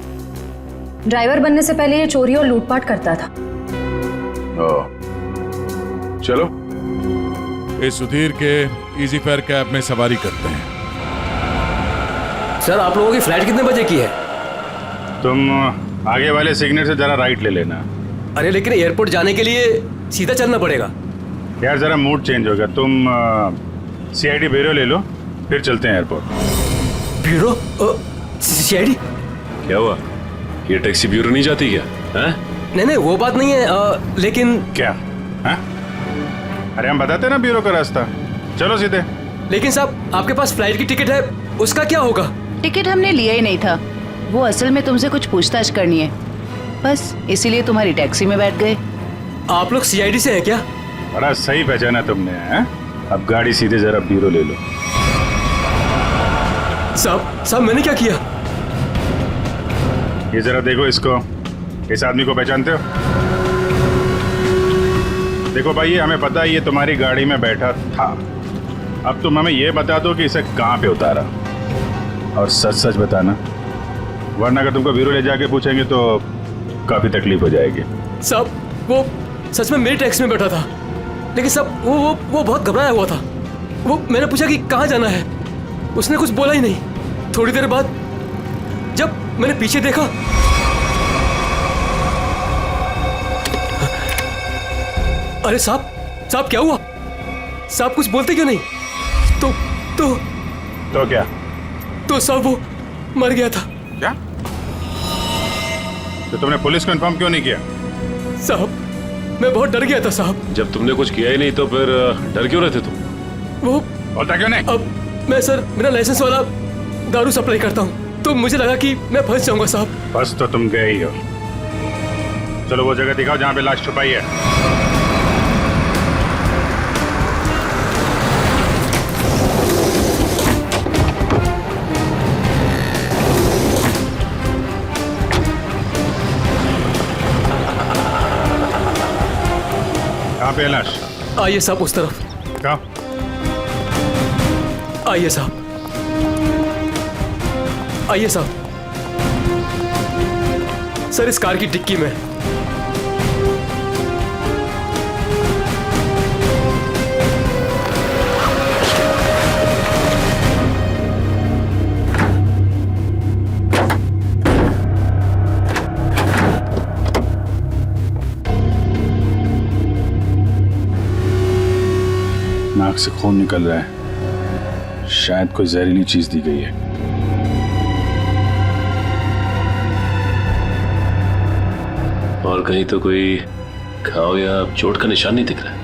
ड्राइवर बनने से पहले ये चोरी और लूटपाट करता था। चलो इस सुधीर के इजी फेयर कैब में सवारी करते हैं। सर आप लोगों की फ्लाइट कितने बजे की है? तुम आगे वाले सिग्नल से जरा राइट ले लेना। अरे लेकिन एयरपोर्ट जाने के लिए सीधा चलना पड़ेगा। यार जरा मूड चेंज हो गया। तुम सीआईडी ब्यूरो ले लो, फिर चलते हैं एयरपोर्ट। ब्यूरो? सीआईडी? क्या हुआ? ये टैक्सी ब्यूरो नहीं जाती क्या? है? नहीं वो बात नहीं है, लेकिन क्या है? अरे हम बताते ना ब्यूरो का रास्ता, चलो सीधे। लेकिन साहब आपके पास फ्लाइट की टिकट है, उसका क्या होगा? टिकट हमने लिया ही नहीं था, वो असल में तुमसे कुछ पूछताछ करनी है, बस इसीलिए तुम्हारी टैक्सी में बैठ गए। आप लोग सीआईडी से हैं क्या? बड़ा सही पहचाना तुमने, हैं? अब गाड़ी सीधे जरा ब्यूरो ले लो। साहब मैंने क्या किया? ये जरा देखो इसको, इस आदमी को पहचानते हो? देखो भाई, ये हमें पता है ये तुम्हारी गाड़ी में बैठा था। अब तुम हमें ये बता दो कि इसे कहाँ पे उतारा, और सच सच बताना, वरना अगर तुमको ब्यूरो ले जाके पूछेंगे तो काफी तकलीफ हो जाएगी। साहब वो सच में मेरी टैक्सी में बैठा था, लेकिन साहब वो बहुत घबराया हुआ था। वो मैंने पूछा कि कहाँ जाना है, उसने कुछ बोला ही नहीं। थोड़ी देर बाद जब मैंने पीछे देखा, अरे साहब क्या हुआ? साहब कुछ बोलते क्यों नहीं? तो क्या? तो साहब वो मर गया था। क्या? तो तुमने पुलिस को इन्फॉर्म क्यों नहीं किया? साहब मैं बहुत डर गया था साहब। जब तुमने कुछ किया ही नहीं तो फिर डर क्यों रहे थे तुम? वो होता क्यों नहीं? अब मैं सर मेरा लाइसेंस वाला दारू सप्लाई करता हूँ, तो मुझे लगा कि मैं फंस जाऊंगा साहब। बस तो तुम गए ही हो। चलो वो जगह दिखाओ जहाँ पे लाश छुपाई है। कहाँ पे है लाश? आइए साहब उस तरफ। कहाँ? आइए साहब, आइए साहब। सर इस कार की डिक्की में। नाक से खून निकल रहा है, शायद कोई जहरीली चीज दी गई है। और कहीं तो कोई घाव या चोट का निशान नहीं दिख रहा है।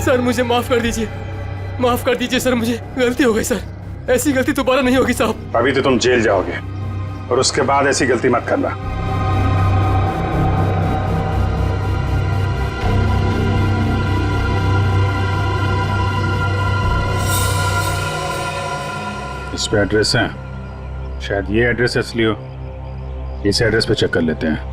सर मुझे माफ कर दीजिए, माफ कर दीजिए सर, मुझे गलती हो गई सर। ऐसी गलती दोबारा नहीं होगी साहब। अभी तो तुम जेल जाओगे और उसके बाद ऐसी गलती मत करना। इस पे एड्रेस है, शायद ये एड्रेस असली हो। इस एड्रेस पे चेक कर लेते हैं।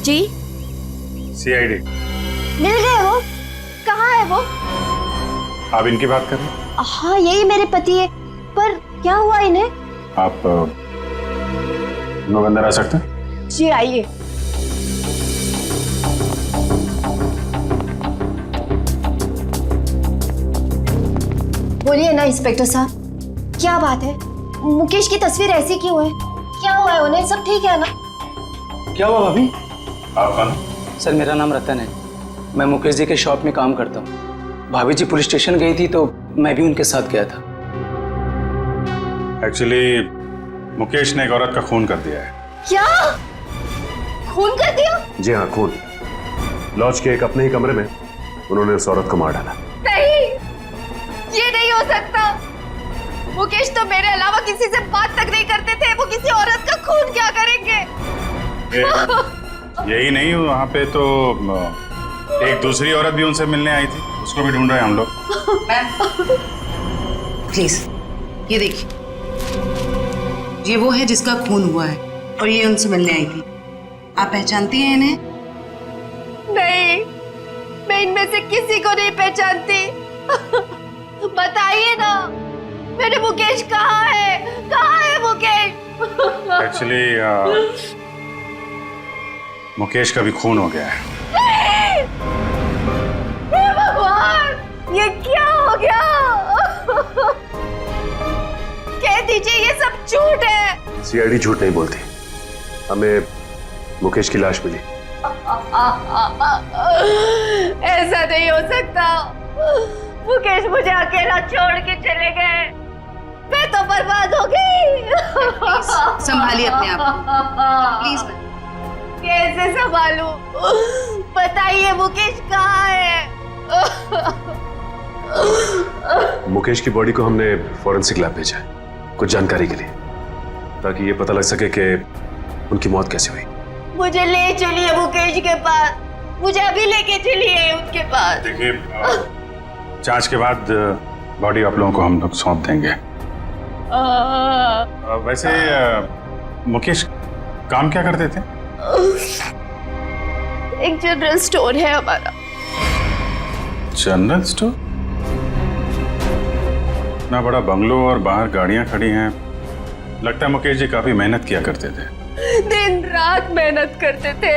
जी सीआईडी मिल गए वो? कहाँ है वो? आप इनकी बात कर रहे हैं? हाँ यही मेरे पति है, पर क्या हुआ इन्हें? आप लोग अंदर आ सकते हैं? जी आइए। बोलिए ना इंस्पेक्टर साहब, क्या बात है? मुकेश की तस्वीर ऐसी क्यों है? क्या हुआ है उन्हें? सब ठीक है ना? क्या हुआ भाभी? आप कौन? सर मेरा नाम रतन है, मैं मुकेश जी के शॉप में काम करता हूँ। भाभी जी पुलिस स्टेशन गई थी तो मैं भी उनके साथ गया था। एक्चुअली मुकेश ने एक औरत का खून कर दिया है। क्या? खून कर दिया? जी हाँ, खून। लॉज के एक अपने ही कमरे में उन्होंने उस औरत को मार डाला। नहीं, ये नहीं हो सकता। मुकेश तो मेरे अलावा किसी से बात तक नहीं करते थे, वो किसी औरत का खून क्या करेंगे? यही नहीं, वहाँ पे तो एक दूसरी औरत भी उनसे मिलने आई थी, उसको भी ढूंढ रहे हैं हम लोग। प्लीज ये देखिए, ये वो है जिसका खून हुआ है और ये उनसे मिलने आई थी। आप पहचानती हैं इन्हें? नहीं, मैं इनमें से किसी को नहीं पहचानती। बताइए ना, मेरे मुकेश कहाँ है? कहाँ है मुकेश? एक्चुअली मुकेश का भी खून हो गया है। हे भगवान, ये क्या हो गया? कह दीजिए ये सब झूठ है। सीआईडी झूठ नहीं बोलती, हमें मुकेश की लाश मिली। ऐसा नहीं हो सकता। मुकेश मुझे अकेला छोड़ के चले गए, मैं तो बर्बाद हो गई। संभालिए अपने आप को, प्लीज। कैसे संभालूं? बताइए मुकेश कहाँ है? मुकेश की बॉडी को हमने फॉरेंसिक लैब भेजा है कुछ जानकारी के लिए, ताकि ये पता लग सके कि उनकी मौत कैसे हुई। मुझे ले चलिए मुकेश के पास, मुझे अभी लेके चलिए उनके पास। देखिए, जांच के बाद बॉडी आप लोगों को हम लोग सौंप देंगे। वैसे मुकेश काम क्या करते थे? एक जनरल स्टोर है हमारा। General store? इतना बड़ा बंगलो और बाहर गाड़ियां खड़ी हैं, लगता है मुकेश जी काफी मेहनत किया करते थे। दिन रात मेहनत करते थे,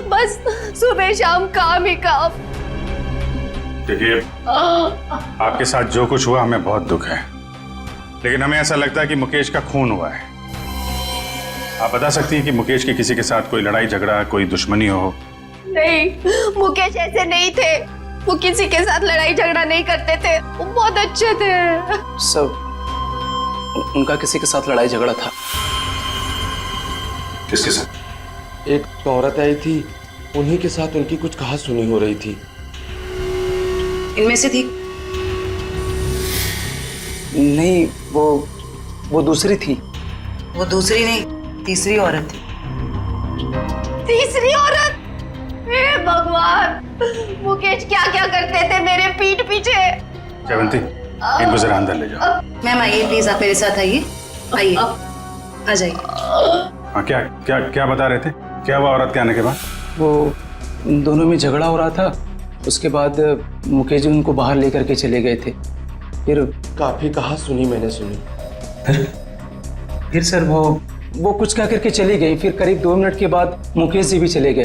बस सुबह शाम काम ही काम। देखिए, आपके साथ जो कुछ हुआ हमें बहुत दुख है, लेकिन हमें ऐसा लगता है कि मुकेश का खून हुआ है। आप बता सकती हैं कि मुकेश की किसी के साथ कोई लड़ाई झगड़ा, कोई दुश्मनी हो? नहीं, मुकेश ऐसे नहीं थे, वो किसी के साथ लड़ाई झगड़ा नहीं करते थे, वो बहुत अच्छे थे। सब उनका किसी के साथ लड़ाई झगड़ा था। किसके साथ? एक औरत आई थी, उन्हीं के साथ उनकी कुछ कहा सुनी हो रही थी। इनमें से थी? नहीं, वो दूसरी थी। वो दूसरी नहीं, तीसरी औरत थी। तीसरी औरत? हे भगवान, मुकेश क्या क्या करते थे मेरे पीठ पीछे। जयवंती, इनको जरा अंदर ले जाओ। मैम आइए प्लीज, आप मेरे साथ आइए, आइए, आ जाइए। हाँ, क्या क्या क्या बता रहे थे? क्या हुआ औरत के आने के बाद? वो दोनों में झगड़ा हो रहा था, उसके बाद मुकेश जी उनको बाहर लेकर के चले गए थे। फिर काफी कहा सुनी मैंने सुनी। फिर सर वो कुछ कह करके चली गई। फिर करीब 2 मिनट के बाद मुकेश जी भी चले गए।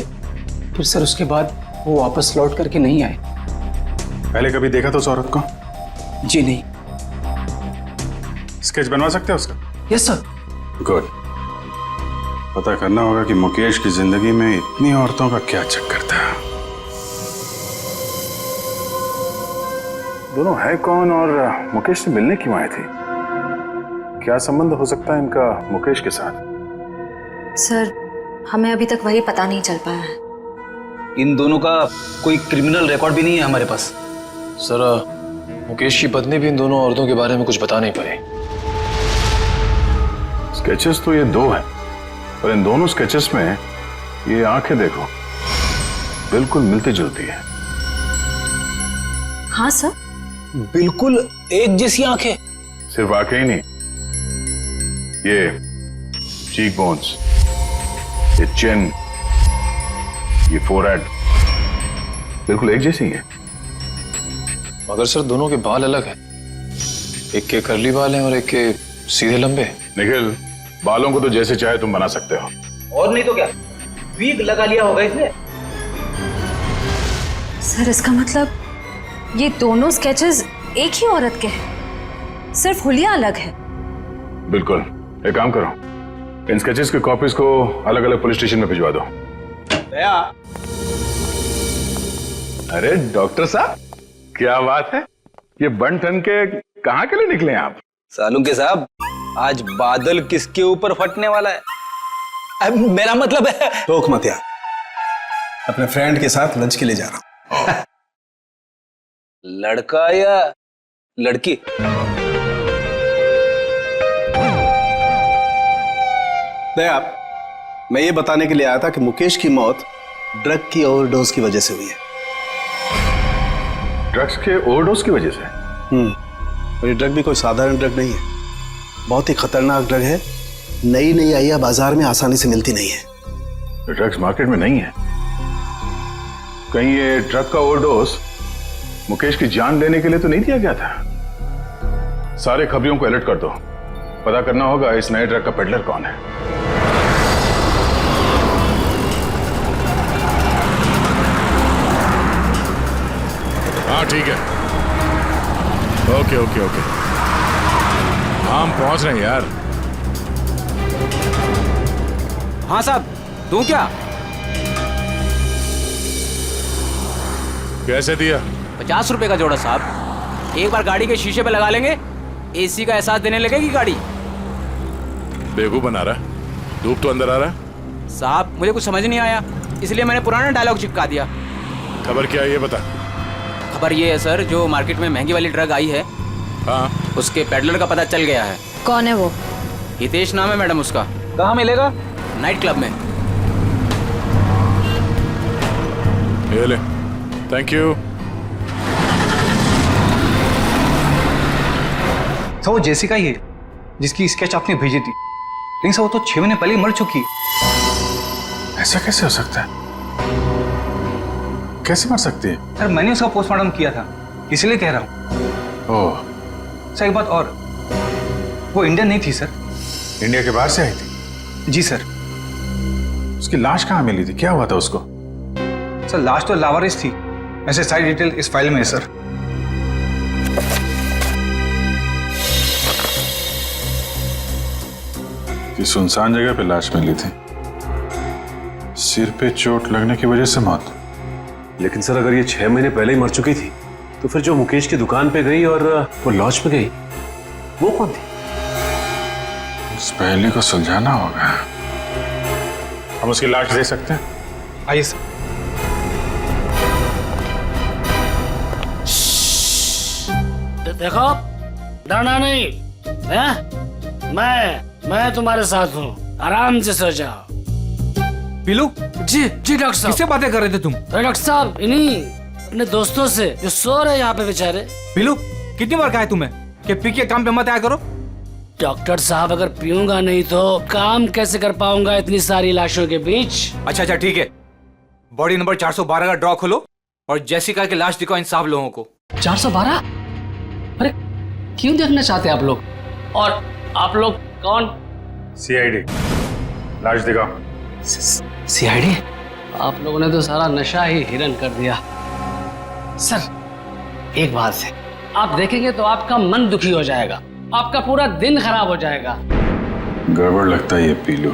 फिर सर उसके बाद वो वापस लौट करके नहीं आए। पहले कभी देखा तो उस औरत को? जी नहीं। स्केच बनवा सकते हो उसका? Yes sir. गुड। पता करना होगा कि मुकेश की जिंदगी में इतनी औरतों का क्या चक्कर था। दोनों है कौन और मुकेश से मिलने क्यों आए थे? क्या संबंध हो सकता है इनका मुकेश के साथ? सर, हमें अभी तक वही पता नहीं चल पाया है। इन दोनों का कोई क्रिमिनल रिकॉर्ड भी नहीं है हमारे पास। सर, मुकेश की पत्नी भी इन दोनों औरतों के बारे में कुछ बता नहीं पाई। स्केचेस तो ये 2 हैं, और इन दोनों स्केचेस में ये आंखें देखो, बिल्कुल मिलती जुलती है। हाँ सर, बिल्कुल एक जैसी आंखें। सिर्फ आंखें ही नहीं, ये चीक बोन्स, ये चिन, ये फोरहेड, बिल्कुल एक जैसी है। मगर सर, दोनों के बाल अलग हैं। एक के कर्ली बाल हैं और एक के सीधे लंबे। निखिल, बालों को तो जैसे चाहे तुम बना सकते हो। और नहीं तो क्या, वीग लगा लिया होगा इसने। सर इसका मतलब ये दोनों स्केचेस एक ही औरत के हैं, सिर्फ हुलिया अलग है। बिल्कुल। एक काम करो, इन स्केचेस की कॉपीज को अलग अलग पुलिस स्टेशन में भिजवा दो। दया। अरे डॉक्टर साहब, क्या बात है, ये बन ठन के कहाँ के लिए निकले आप? सालू के साहब, आज बादल किसके ऊपर फटने वाला है? अब मेरा मतलब है, टोक मत यार, अपने फ्रेंड के साथ लंच के लिए जा रहा हूं। लड़का या लड़की? दया, मैं ये बताने के लिए आया था कि मुकेश की मौत ड्रग की ओवरडोज की वजह से हुई है। ड्रग्स के ओवरडोज की वजह से? और ये ड्रग भी कोई साधारण ड्रग नहीं है, बहुत ही खतरनाक ड्रग है। नई नई आई है, बाजार में आसानी से मिलती नहीं है। ड्रग्स मार्केट में नहीं है? कहीं ये ड्रग का ओवरडोज मुकेश की जान लेने के लिए तो नहीं दिया गया था? सारे खबरियों को अलर्ट कर दो, पता करना होगा इस नए ड्रग का पेडलर कौन है। हाँ ठीक है, ओके ओके ओके, हम पहुंच रहे हैं यार। हाँ साहब, दूं क्या? कैसे दिया? 50 रुपए का जोड़ा साहब। एक बार गाड़ी के शीशे पे लगा लेंगे, एसी का एहसास देने लगेगी गाड़ी। बेवकूफ बना रहा है, धूप तो अंदर आ रहा है। साहब मुझे कुछ समझ नहीं आया, इसलिए मैंने पुराना डायलॉग चिपका दिया। खबर क्या है ये बता। खबर ये है सर, जो मार्केट में महंगी वाली ड्रग आई है, हाँ, उसके पेडलर का पता चल गया है। कौन है वो? हितेश नाम है मैडम उसका। कहाँ मिलेगा? नाइट क्लब में। ये ले, थैंक यू। सर वो जेसिका ही है जिसकी स्केच आपने भेजी थी, लेकिन सर वो तो 6 महीने पहले ही मर चुकी है। ऐसा कैसे हो सकता है? कैसे मर सकती है? सर मैंने उसका पोस्टमार्टम किया था, इसलिए कह रहा हूँ। ओह, सर एक बात और, वो इंडियन नहीं थी सर। इंडिया के बाहर से आई थी? जी सर। उसकी लाश कहाँ मिली थी? क्या हुआ था उसको? सर लाश तो लावारिस थी, ऐसे सारी डिटेल इस फाइल में है सर। कि सुनसान जगह पे लाश मिली थी, सिर पे चोट लगने की वजह से मौत। लेकिन सर अगर ये 6 महीने पहले ही मर चुकी थी, तो फिर जो मुकेश की दुकान पे गई और वो लॉज पे गई, वो कौन थी? उस पहले को सुलझाना होगा। हम उसकी लाश दे सकते हैं? आइए सर। देखो, डरना नहीं है? मैं तुम्हारे साथ हूँ, आराम से सो जाओ। पीलू? जी डॉक्टर साहब। किससे बातें कर रहे थे तुम? अरे डॉक्टर साहब, इन्हीं अपने दोस्तों से जो सो रहे यहाँ पे बेचारे। पीलू कितनी बार कहा है तुम्हें कि पी के काम पे मत आया करो? डॉक्टर साहब अगर पीऊंगा नहीं तो काम कैसे कर पाऊंगा इतनी सारी लाशों के बीच? अच्छा ठीक है, बॉडी नंबर 412 का ड्रॉ खोलो और जेसिका की लाश दिखाओ इन सब लोगों को। 412? अरे क्यों देखना चाहते हैं आप लोग? और आप लोग कौन? CID। लाश दिखाओ। CID? आप लोगों ने तो सारा नशा ही हिरन कर दिया। सर एक बात है, आप देखेंगे तो आपका मन दुखी हो जाएगा, आपका पूरा दिन खराब हो जाएगा। गड़बड़ लगता है ये पीलू,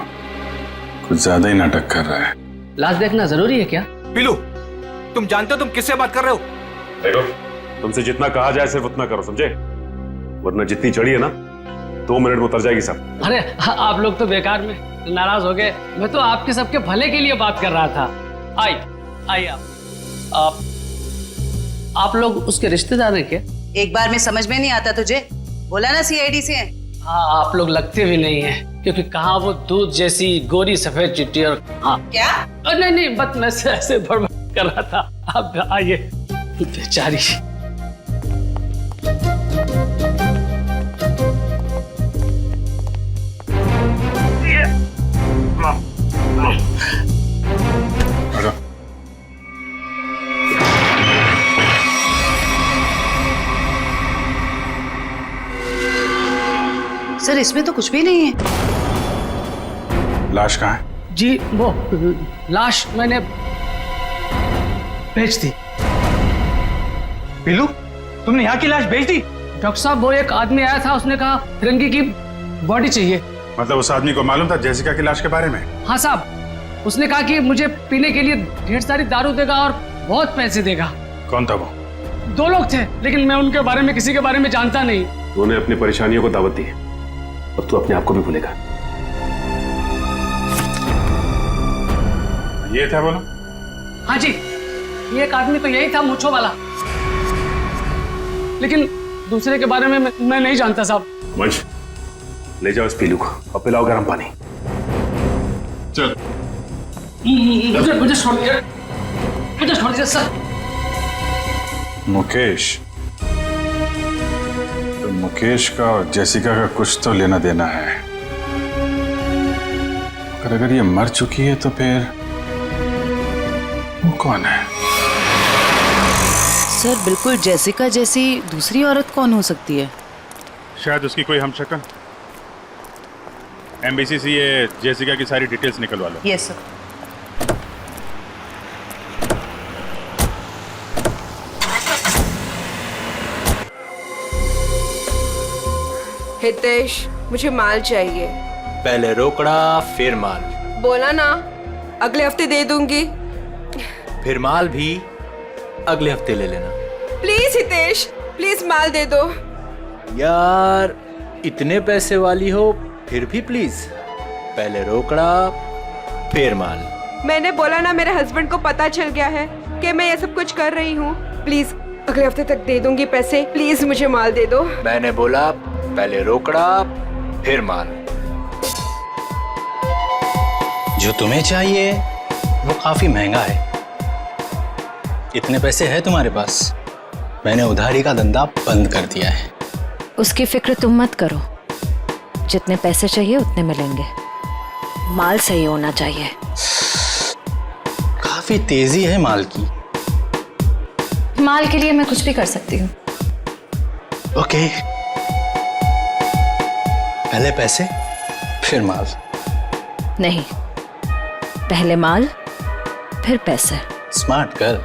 कुछ ज्यादा ही नाटक कर रहा है। लाश देखना जरूरी है क्या? पीलू तुम जानते हो तुम किससे बात कर रहे हो? देखो, तुमसे जितना कहा जाए सिर्फ उतना करो, समझे? वरना जितनी चढ़ी है ना, 2 मिनट में उतर जाएगी सब। अरे आप लोग तो बेकार में नाराज हो गए, मैं तो आपके सबके भले के लिए बात कर रहा था। आइए आप लोग उसके रिश्तेदार हैं क्या? एक बार में समझ में नहीं आता तुझे? बोला ना CID से है। हाँ आप लोग लगते भी नहीं हैं, क्योंकि कहाँ वो दूध जैसी गोरी सफेद चिट्ठी और हाँ क्या? नहीं बस मैं ऐसे बड़बड़ कर रहा था। आप आइए। बेचारी। सर इसमें तो कुछ भी नहीं है। लाश कहाँ है? जी वो लाश मैंने भेज दी। पीलू तुमने यहाँ की लाश भेज दी? डॉक्टर साहब वो एक आदमी आया था, उसने कहा फिरंगी की बॉडी चाहिए। मतलब उस आदमी को मालूम था जेसिका की लाश के बारे में? हाँ साहब, उसने कहा कि मुझे पीने के लिए ढेर सारी दारू देगा और बहुत पैसे देगा। कौन था वो? 2 लोग थे, लेकिन मैं उनके बारे में किसी के बारे में जानता नहीं। उन्होंने अपनी परेशानियों को दावत दी है, अब तू अपने आप को भी भूलेगा। ये था बोलो? हाँ जी, ये एक आदमी तो यही था, मूंछों वाला, लेकिन दूसरे के बारे में मैं नहीं जानता साहब। वंश, ले जाओ इस पीलू को और पिलाओ गर्म पानी। चल। मुझे छोड़ दीजिए सर। मुकेश, तो मुकेश का और जेसिका का कुछ तो लेना देना है। अगर ये मर चुकी है तो फिर वो कौन है? सर बिल्कुल जेसिका जैसी दूसरी औरत कौन हो सकती है? शायद उसकी कोई हमशक्ल। एम्बेसी से ये जेसिका की सारी डिटेल्स निकलवा लो। Yes sir. हितेश मुझे माल चाहिए। पहले रोकड़ा फिर माल। बोला ना अगले हफ्ते दे दूंगी। फिर माल भी अगले हफ्ते ले लेना। प्लीज हितेश, प्लीज माल दे दो। यार इतने पैसे वाली हो फिर भी प्लीज, पहले रोकड़ा फिर माल। मैंने बोला ना, मेरे हस्बैंड को पता चल गया है कि मैं ये सब कुछ कर रही हूँ। प्लीज अगले हफ्ते तक दे दूंगी पैसे, प्लीज मुझे माल दे दो। मैंने बोला पहले रोकड़ा फिर माल। जो तुम्हें चाहिए वो काफी महंगा है। इतने पैसे है तुम्हारे पास? मैंने उधारी का धंधा बंद कर दिया है। उसकी फिक्र तुम मत करो, जितने पैसे चाहिए उतने मिलेंगे। माल सही होना चाहिए। काफी तेजी है माल की। माल के लिए मैं कुछ भी कर सकती हूँ। ओके, पहले पैसे फिर माल। नहीं, पहले माल फिर पैसे। Smart girl.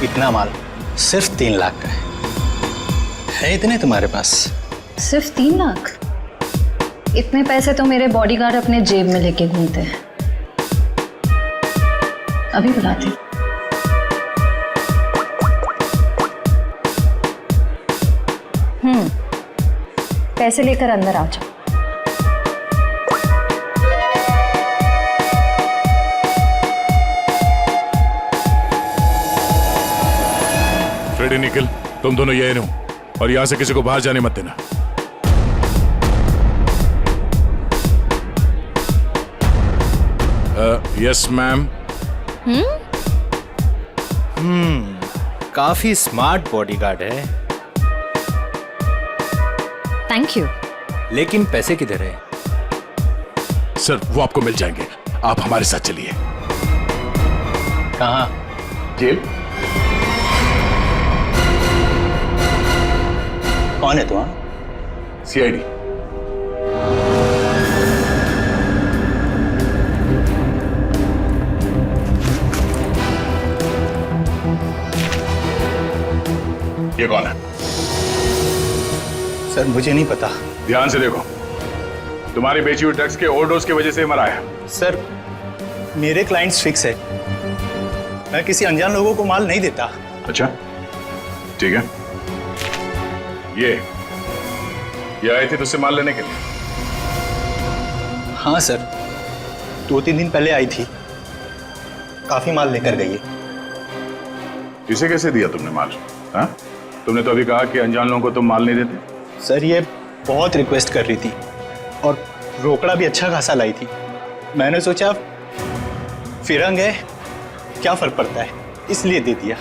इतना माल सिर्फ 3 लाख का है इतने तुम्हारे पास? सिर्फ 3 लाख? इतने पैसे तो मेरे बॉडीगार्ड अपने जेब में लेके घूमते हैं। अभी बुलाती हूँ। पैसे लेकर अंदर आ जाओ। फ्रेडी, निखिल, तुम दोनों यही रहो और यहां से किसी को बाहर जाने मत देना। Yes ma'am. काफी स्मार्ट बॉडीगार्ड है। Thank you. लेकिन पैसे किधर है? सर वो आपको मिल जाएंगे, आप हमारे साथ चलिए। कहाँ? जेल। कौन है तुम? सीआईडी। ये कौन है? सर मुझे नहीं पता। ध्यान से देखो, तुम्हारी बेची हुई ड्रग्स के ओवरडोज की वजह से मरा है। सर मेरे क्लाइंट्स फिक्स है, मैं किसी अनजान लोगों को माल नहीं देता। अच्छा ठीक है। ये आई थी तुझसे माल लेने के लिए? हाँ सर, 2-3 दिन पहले आई थी, काफी माल लेकर गई है। इसे कैसे दिया तुमने माल? हाँ, तुमने तो अभी कहा कि अनजान लोगों को तुम माल नहीं देते। सर ये बहुत रिक्वेस्ट कर रही थी और रोकड़ा भी अच्छा खासा लाई थी। मैंने सोचा फिरंग है, क्या फर्क पड़ता है, इसलिए दे दिया।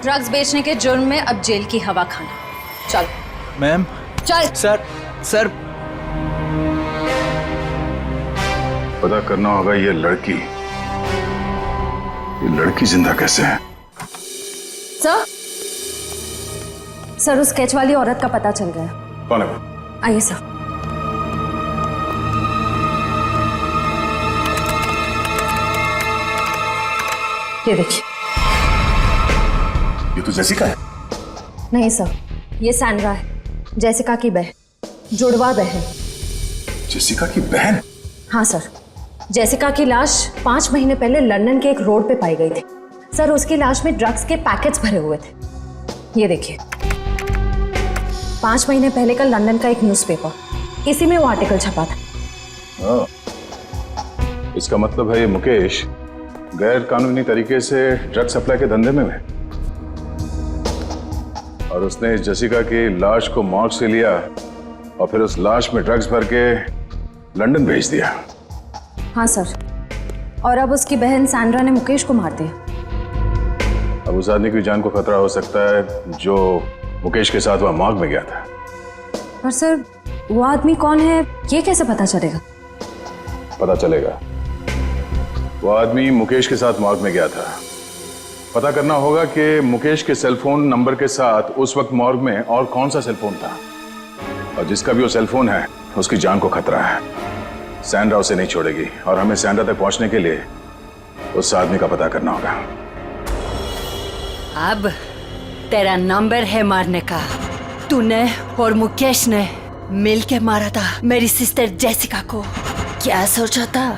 ड्रग्स बेचने के जुर्म में अब जेल की हवा खाना। चल मैम। चल। सर पता करना होगा ये लड़की जिंदा कैसे है। सर उस स्केच वाली औरत का पता चल गया। कौन है वो? आइए सर। ये देखिए। ये तो जेसिका है। नहीं सर, ये सैंड्रा है, जेसिका की बहन, जुड़वा बहन। जेसिका की बहन? हाँ सर, जेसिका की लाश 5 महीने पहले लंदन के एक रोड पे पाई गई थी। सर उसकी लाश में ड्रग्स के पैकेट्स भरे हुए थे। ये देखिए, 5 महीने पहले का लंदन का एक न्यूज़पेपर, इसी में वो आर्टिकल छपा था। इसका मतलब है ये मुकेश गैर कानूनी तरीके से ड्रग सप्लाई के धंधे में है और उसने इस जेसिका की लाश को मॉर्ग से लिया और फिर उस लाश में ड्रग्स भर के लंदन भेज दिया। हाँ सर, और अब उसकी बहन सैंड्रा ने मुकेश को मार दिया। अब उस आदमी की जान को खतरा हो सकता है जो मुकेश के साथ वह मॉर्ग में गया था। पर सर वो आदमी कौन है ये कैसे पता चलेगा? पता चलेगा। वो आदमी मुकेश के साथ मॉर्ग में गया था। पता करना होगा कि मुकेश के सेलफोन नंबर के साथ उस वक्त मॉर्ग में और कौन सा सेलफोन था, और जिसका भी वो सेलफोन है उसकी जान को खतरा है। सैंड्रा उसे नहीं छोड़ेगी और हमें सैंड्रा तक पहुंचने के लिए उस आदमी का पता करना होगा। अब तेरा नंबर है मारने का। तूने और मुकेश ने मिलके मारा था मेरी सिस्टर जेसिका को। क्या सोचा था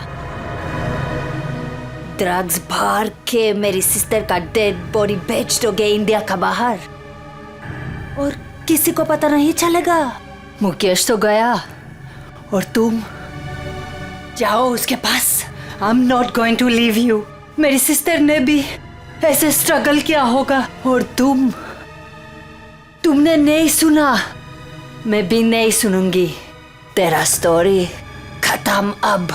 ड्रग्स भर के मेरी सिस्टर का डेड बॉडी बेच दोगे इंडिया का बाहर और किसी को पता नहीं चलेगा। मुकेश तो गया और तुम जाओ उसके पास। I am not going to leave you. मेरी सिस्टर ने भी ऐसे स्ट्रगल किया होगा और तुमने नहीं सुना, मैं भी नहीं सुनूंगी। तेरा स्टोरी खत्म अब।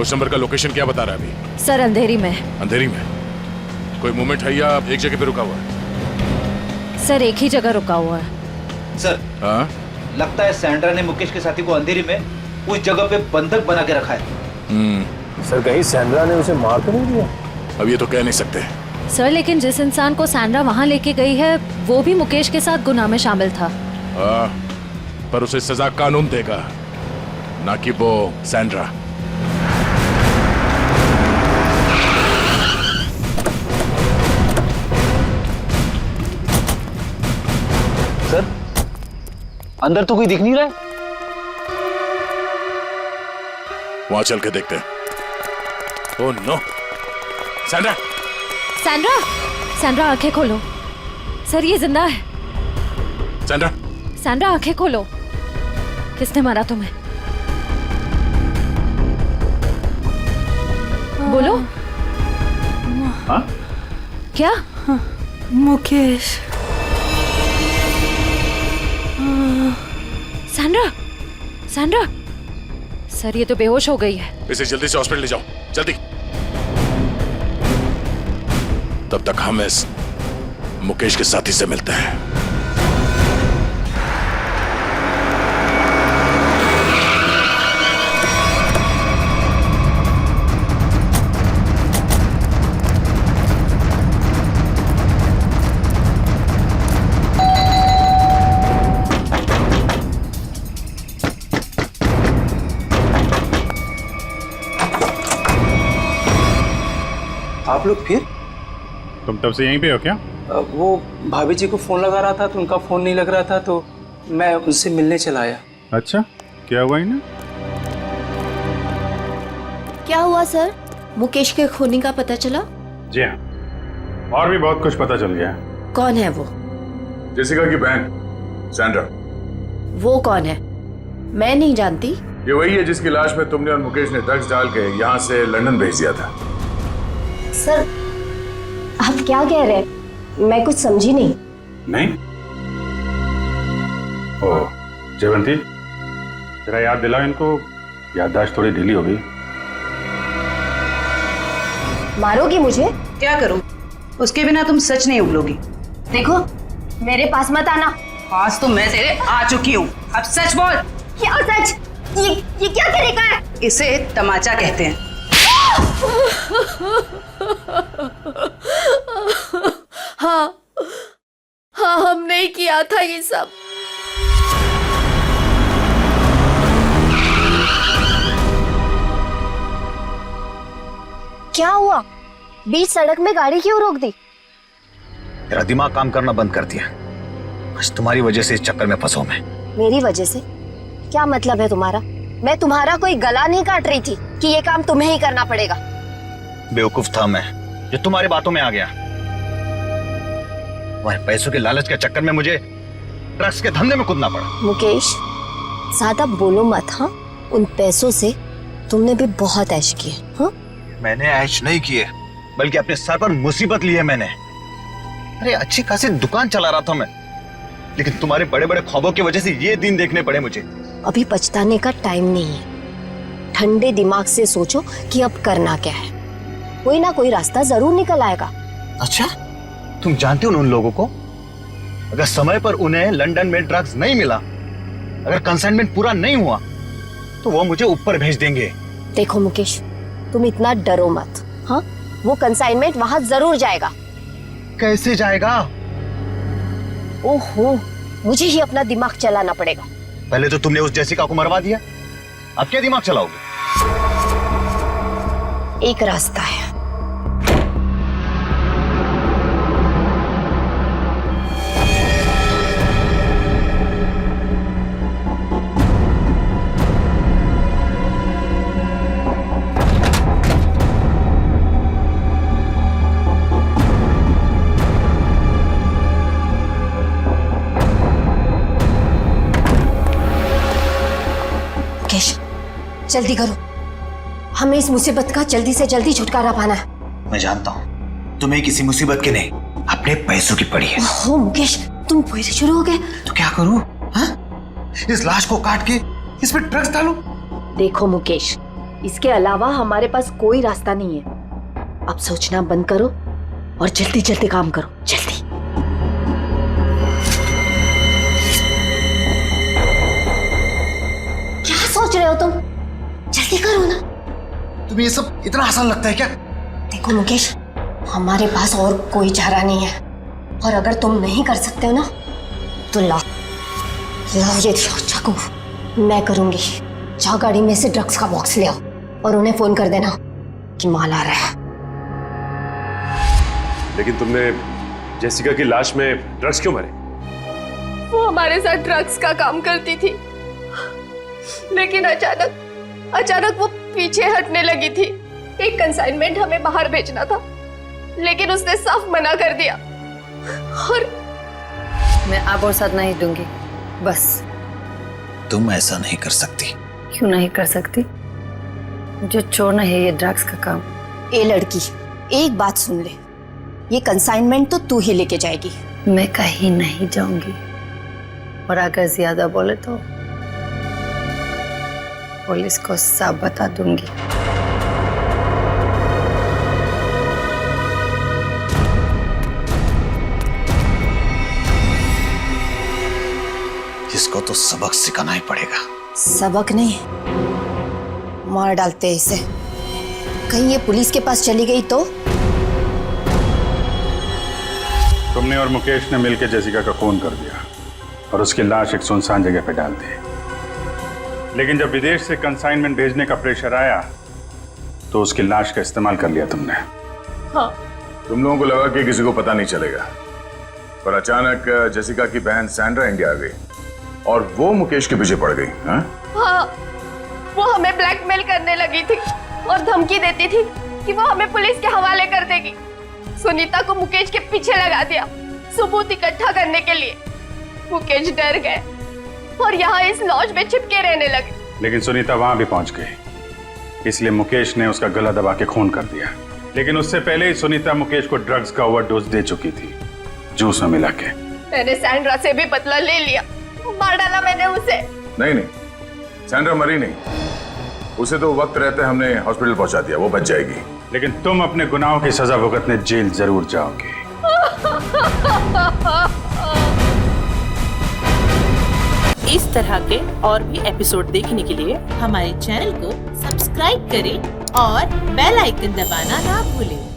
उस नंबर का लोकेशन क्या बता रहा है अभी? सर अंधेरी में। अंधेरी में? कोई मूवमेंट है या एक जगह पे रुका हुआ है? सर एक ही जगह रुका हुआ है। सर हाँ? लगता है सैंड्रा ने मुकेश के साथी को अंधेरी में उस जगह पे बंधक बना के रखा है। सर कहीं सैंड्रा ने उसे मार तो नहीं दिया? अब ये तो कह नहीं सकते। सर लेकिन जिस इंसान को सैंड्रा वहाँ लेके गई है वो भी मुकेश के साथ गुनाह में शामिल था। पर उसे सजा कानून देगा, ना कि वो सैंड्रा। सर अंदर तो कोई दिख नहीं रहा है। वहां चल के देखते हैं। Oh no, Sandra! Sandra! Sandra आंखें खोलो। सर ये जिंदा है। सैंड्रा! सैंड्रा आंखें खोलो। किसने मारा तुम्हें? बोलो। हाँ? क्या? मुकेश। सैंड्रा! सैंड्रा! सर ये तो बेहोश हो गई है। इसे जल्दी से हॉस्पिटल ले जाओ, जल्दी। तब तक हम इस मुकेश के साथी से मिलते हैं। आप लोग फिर? तुम तब से यहीं पे हो क्या? वो भाभी जी को फोन लगा रहा था तो उनका फोन नहीं लग रहा था तो मैं उनसे मिलने चला आया। अच्छा, क्या हुआ इन्हें? क्या हुआ सर? मुकेश के खूनी का पता चला? जी हाँ, और भी बहुत कुछ पता चल गया। कौन है वो? जेसिका की बहन सैंड्रा। वो कौन है? मैं नहीं जानती। ये वही है जिसकी लाश में तुमने और मुकेश ने ड्रग्स डाल के यहाँ से लंदन भेज दिया था। सर आप क्या कह रहे हैं? मैं कुछ समझी नहीं। नहीं? ओह जयवंती, जरा याद दिलाओ इनको, याददाश्त थोड़ी ढीली हो गई। मारोगी मुझे? क्या करूं? उसके बिना तुम सच नहीं उगलोगी। देखो मेरे पास मत आना। आज तो मैं तेरे आ चुकी हूँ, अब सच बोल। क्या सच? ये क्या तरीका है? इसे तमाचा कहते हैं। हाँ हाँ हमने ही किया था ये सब। क्या हुआ? बीच सड़क में गाड़ी क्यों रोक दी? तेरा दिमाग काम करना बंद कर दिया। आज तुम्हारी वजह से इस चक्कर में फंसा मैं। मेरी वजह से? क्या मतलब है तुम्हारा? मैं तुम्हारा कोई गला नहीं काट रही थी कि ये काम तुम्हें ही करना पड़ेगा। बेवकूफ था मैं जो तुम्हारी बातों में आ गया। तुम्हारे पैसों के लालच के चक्कर में मुझे ड्रग्स के धंधे में कूदना पड़ा। मुकेश ज्यादा बोलो मत। हाँ, उन पैसों से तुमने भी बहुत ऐश किए। हाँ, मैंने ऐश नहीं किए, बल्कि अपने सर पर मुसीबत ली है मैंने। अरे अच्छी खासी दुकान चला रहा था मैं, लेकिन तुम्हारे बड़े बड़े ख्वाबों की वजह से ये दिन देखने पड़े मुझे। अभी पछताने का टाइम नहीं है। ठंडे दिमाग से सोचो कि अब करना क्या है। कोई ना कोई रास्ता जरूर निकल आएगा। अच्छा, तुम जानते हो उन लोगों को? अगर समय पर उन्हें लंदन में ड्रग्स नहीं मिला, अगर कंसाइनमेंट पूरा नहीं हुआ, तो वो मुझे ऊपर भेज देंगे। देखो मुकेश, तुम इतना डरो मत। हाँ, वो कंसाइनमेंट वहां जरूर जाएगा। कैसे जाएगा? ओहो, मुझे ही अपना दिमाग चलाना पड़ेगा। पहले तो तुमने उस जेसिका को मरवा दिया, अब क्या दिमाग चलाओगे? एक रास्ता है। जल्दी करो, हमें इस मुसीबत का जल्दी से जल्दी छुटकारा पाना है। मैं जानता हूँ तुम्हें किसी मुसीबत की नहीं, अपने पैसों की पड़ी है। हो मुकेश, तुम फिर से शुरू हो गए। तो क्या करूँ? इस लाश को काट के इस पे ड्रग्स डालूं? देखो मुकेश, इसके अलावा हमारे पास कोई रास्ता नहीं है। अब सोचना बंद करो और जल्दी जल्दी काम करो, जल्दी। क्या सोच रहे हो तुम? जल्दी करो ना। तुम्हें ये सब इतना आसान लगता है क्या? देखो मुकेश, हमारे पास और कोई चारा नहीं है, और अगर तुम नहीं कर सकते हो ना तो लाओ ये चाकू, मैं करूंगी। जाओ गाड़ी में से ड्रग्स का बॉक्स ले आओ और उन्हें फोन कर देना कि माल आ रहा है। लेकिन तुमने जेसिका की लाश में ड्रग्स क्यों भरे? वो हमारे साथ ड्रग्स का काम करती थी, लेकिन अचानक वो पीछे हटने लगी थी। एक कंसाइनमेंट हमें बाहर भेजना था, लेकिन उसने साफ मना कर दिया। और मैं अब और साथ नहीं दूंगी, बस। तुम ऐसा नहीं कर सकती। क्यों नहीं कर सकती? मुझे छोड़ना है ये ड्रग्स का काम। ए लड़की, एक बात सुन ले, ये कंसाइनमेंट तो तू ही लेके जाएगी। मैं कहीं नहीं जाऊंगी, और अगर ज्यादा बोले तो पुलिस को सब बता दूंगी। इसको तो सबक सिखाना ही पड़ेगा। सबक नहीं, मार डालते हैं इसे। कहीं ये पुलिस के पास चली गई तो? तुमने और मुकेश ने मिलकर जेसिका का खून कर दिया और उसकी लाश एक सुनसान जगह पे डाल दी। लेकिन जब विदेश से कंसाइनमेंट भेजने का प्रेशर आया तो उसकी लाश का इस्तेमाल कर लिया तुमने। हाँ। तुम लोगों को लगा कि किसी को पता नहीं चलेगा, पर अचानक जेसिका की बहन सैंड्रा इंडिया आ गई और वो मुकेश के पीछे पड़ गई। हाँ, वो हमें ब्लैकमेल करने लगी थी और धमकी देती थी कि वो हमें पुलिस के हवाले कर देगी। सुनीता को मुकेश के पीछे लगा दिया सबूत इकट्ठा करने के लिए। मुकेश डर गए और यहाँ इस लॉज में छिपके रहने लगे। लेकिन सुनीता वहां भी पहुंच गई, इसलिए मुकेश ने उसका गला दबा के खून कर दिया। लेकिन उससे पहले ही सुनीता मुकेश को ड्रग्स का ओवरडोज दे चुकी थी, जूस में मिला के। मैंने सैंड्रा से भी बदला ले लिया, मार डाला मैंने उसे। नहीं, सैंड्रा मरी नहीं, उसे तो वक्त रहते हमने हॉस्पिटल पहुंचा दिया, वो बच जाएगी। लेकिन तुम अपने गुनाहों की सजा भुगतने जेल जरूर जाओगे। इस तरह के और भी एपिसोड देखने के लिए हमारे चैनल को सब्सक्राइब करें और बेल आइकन दबाना ना भूलें।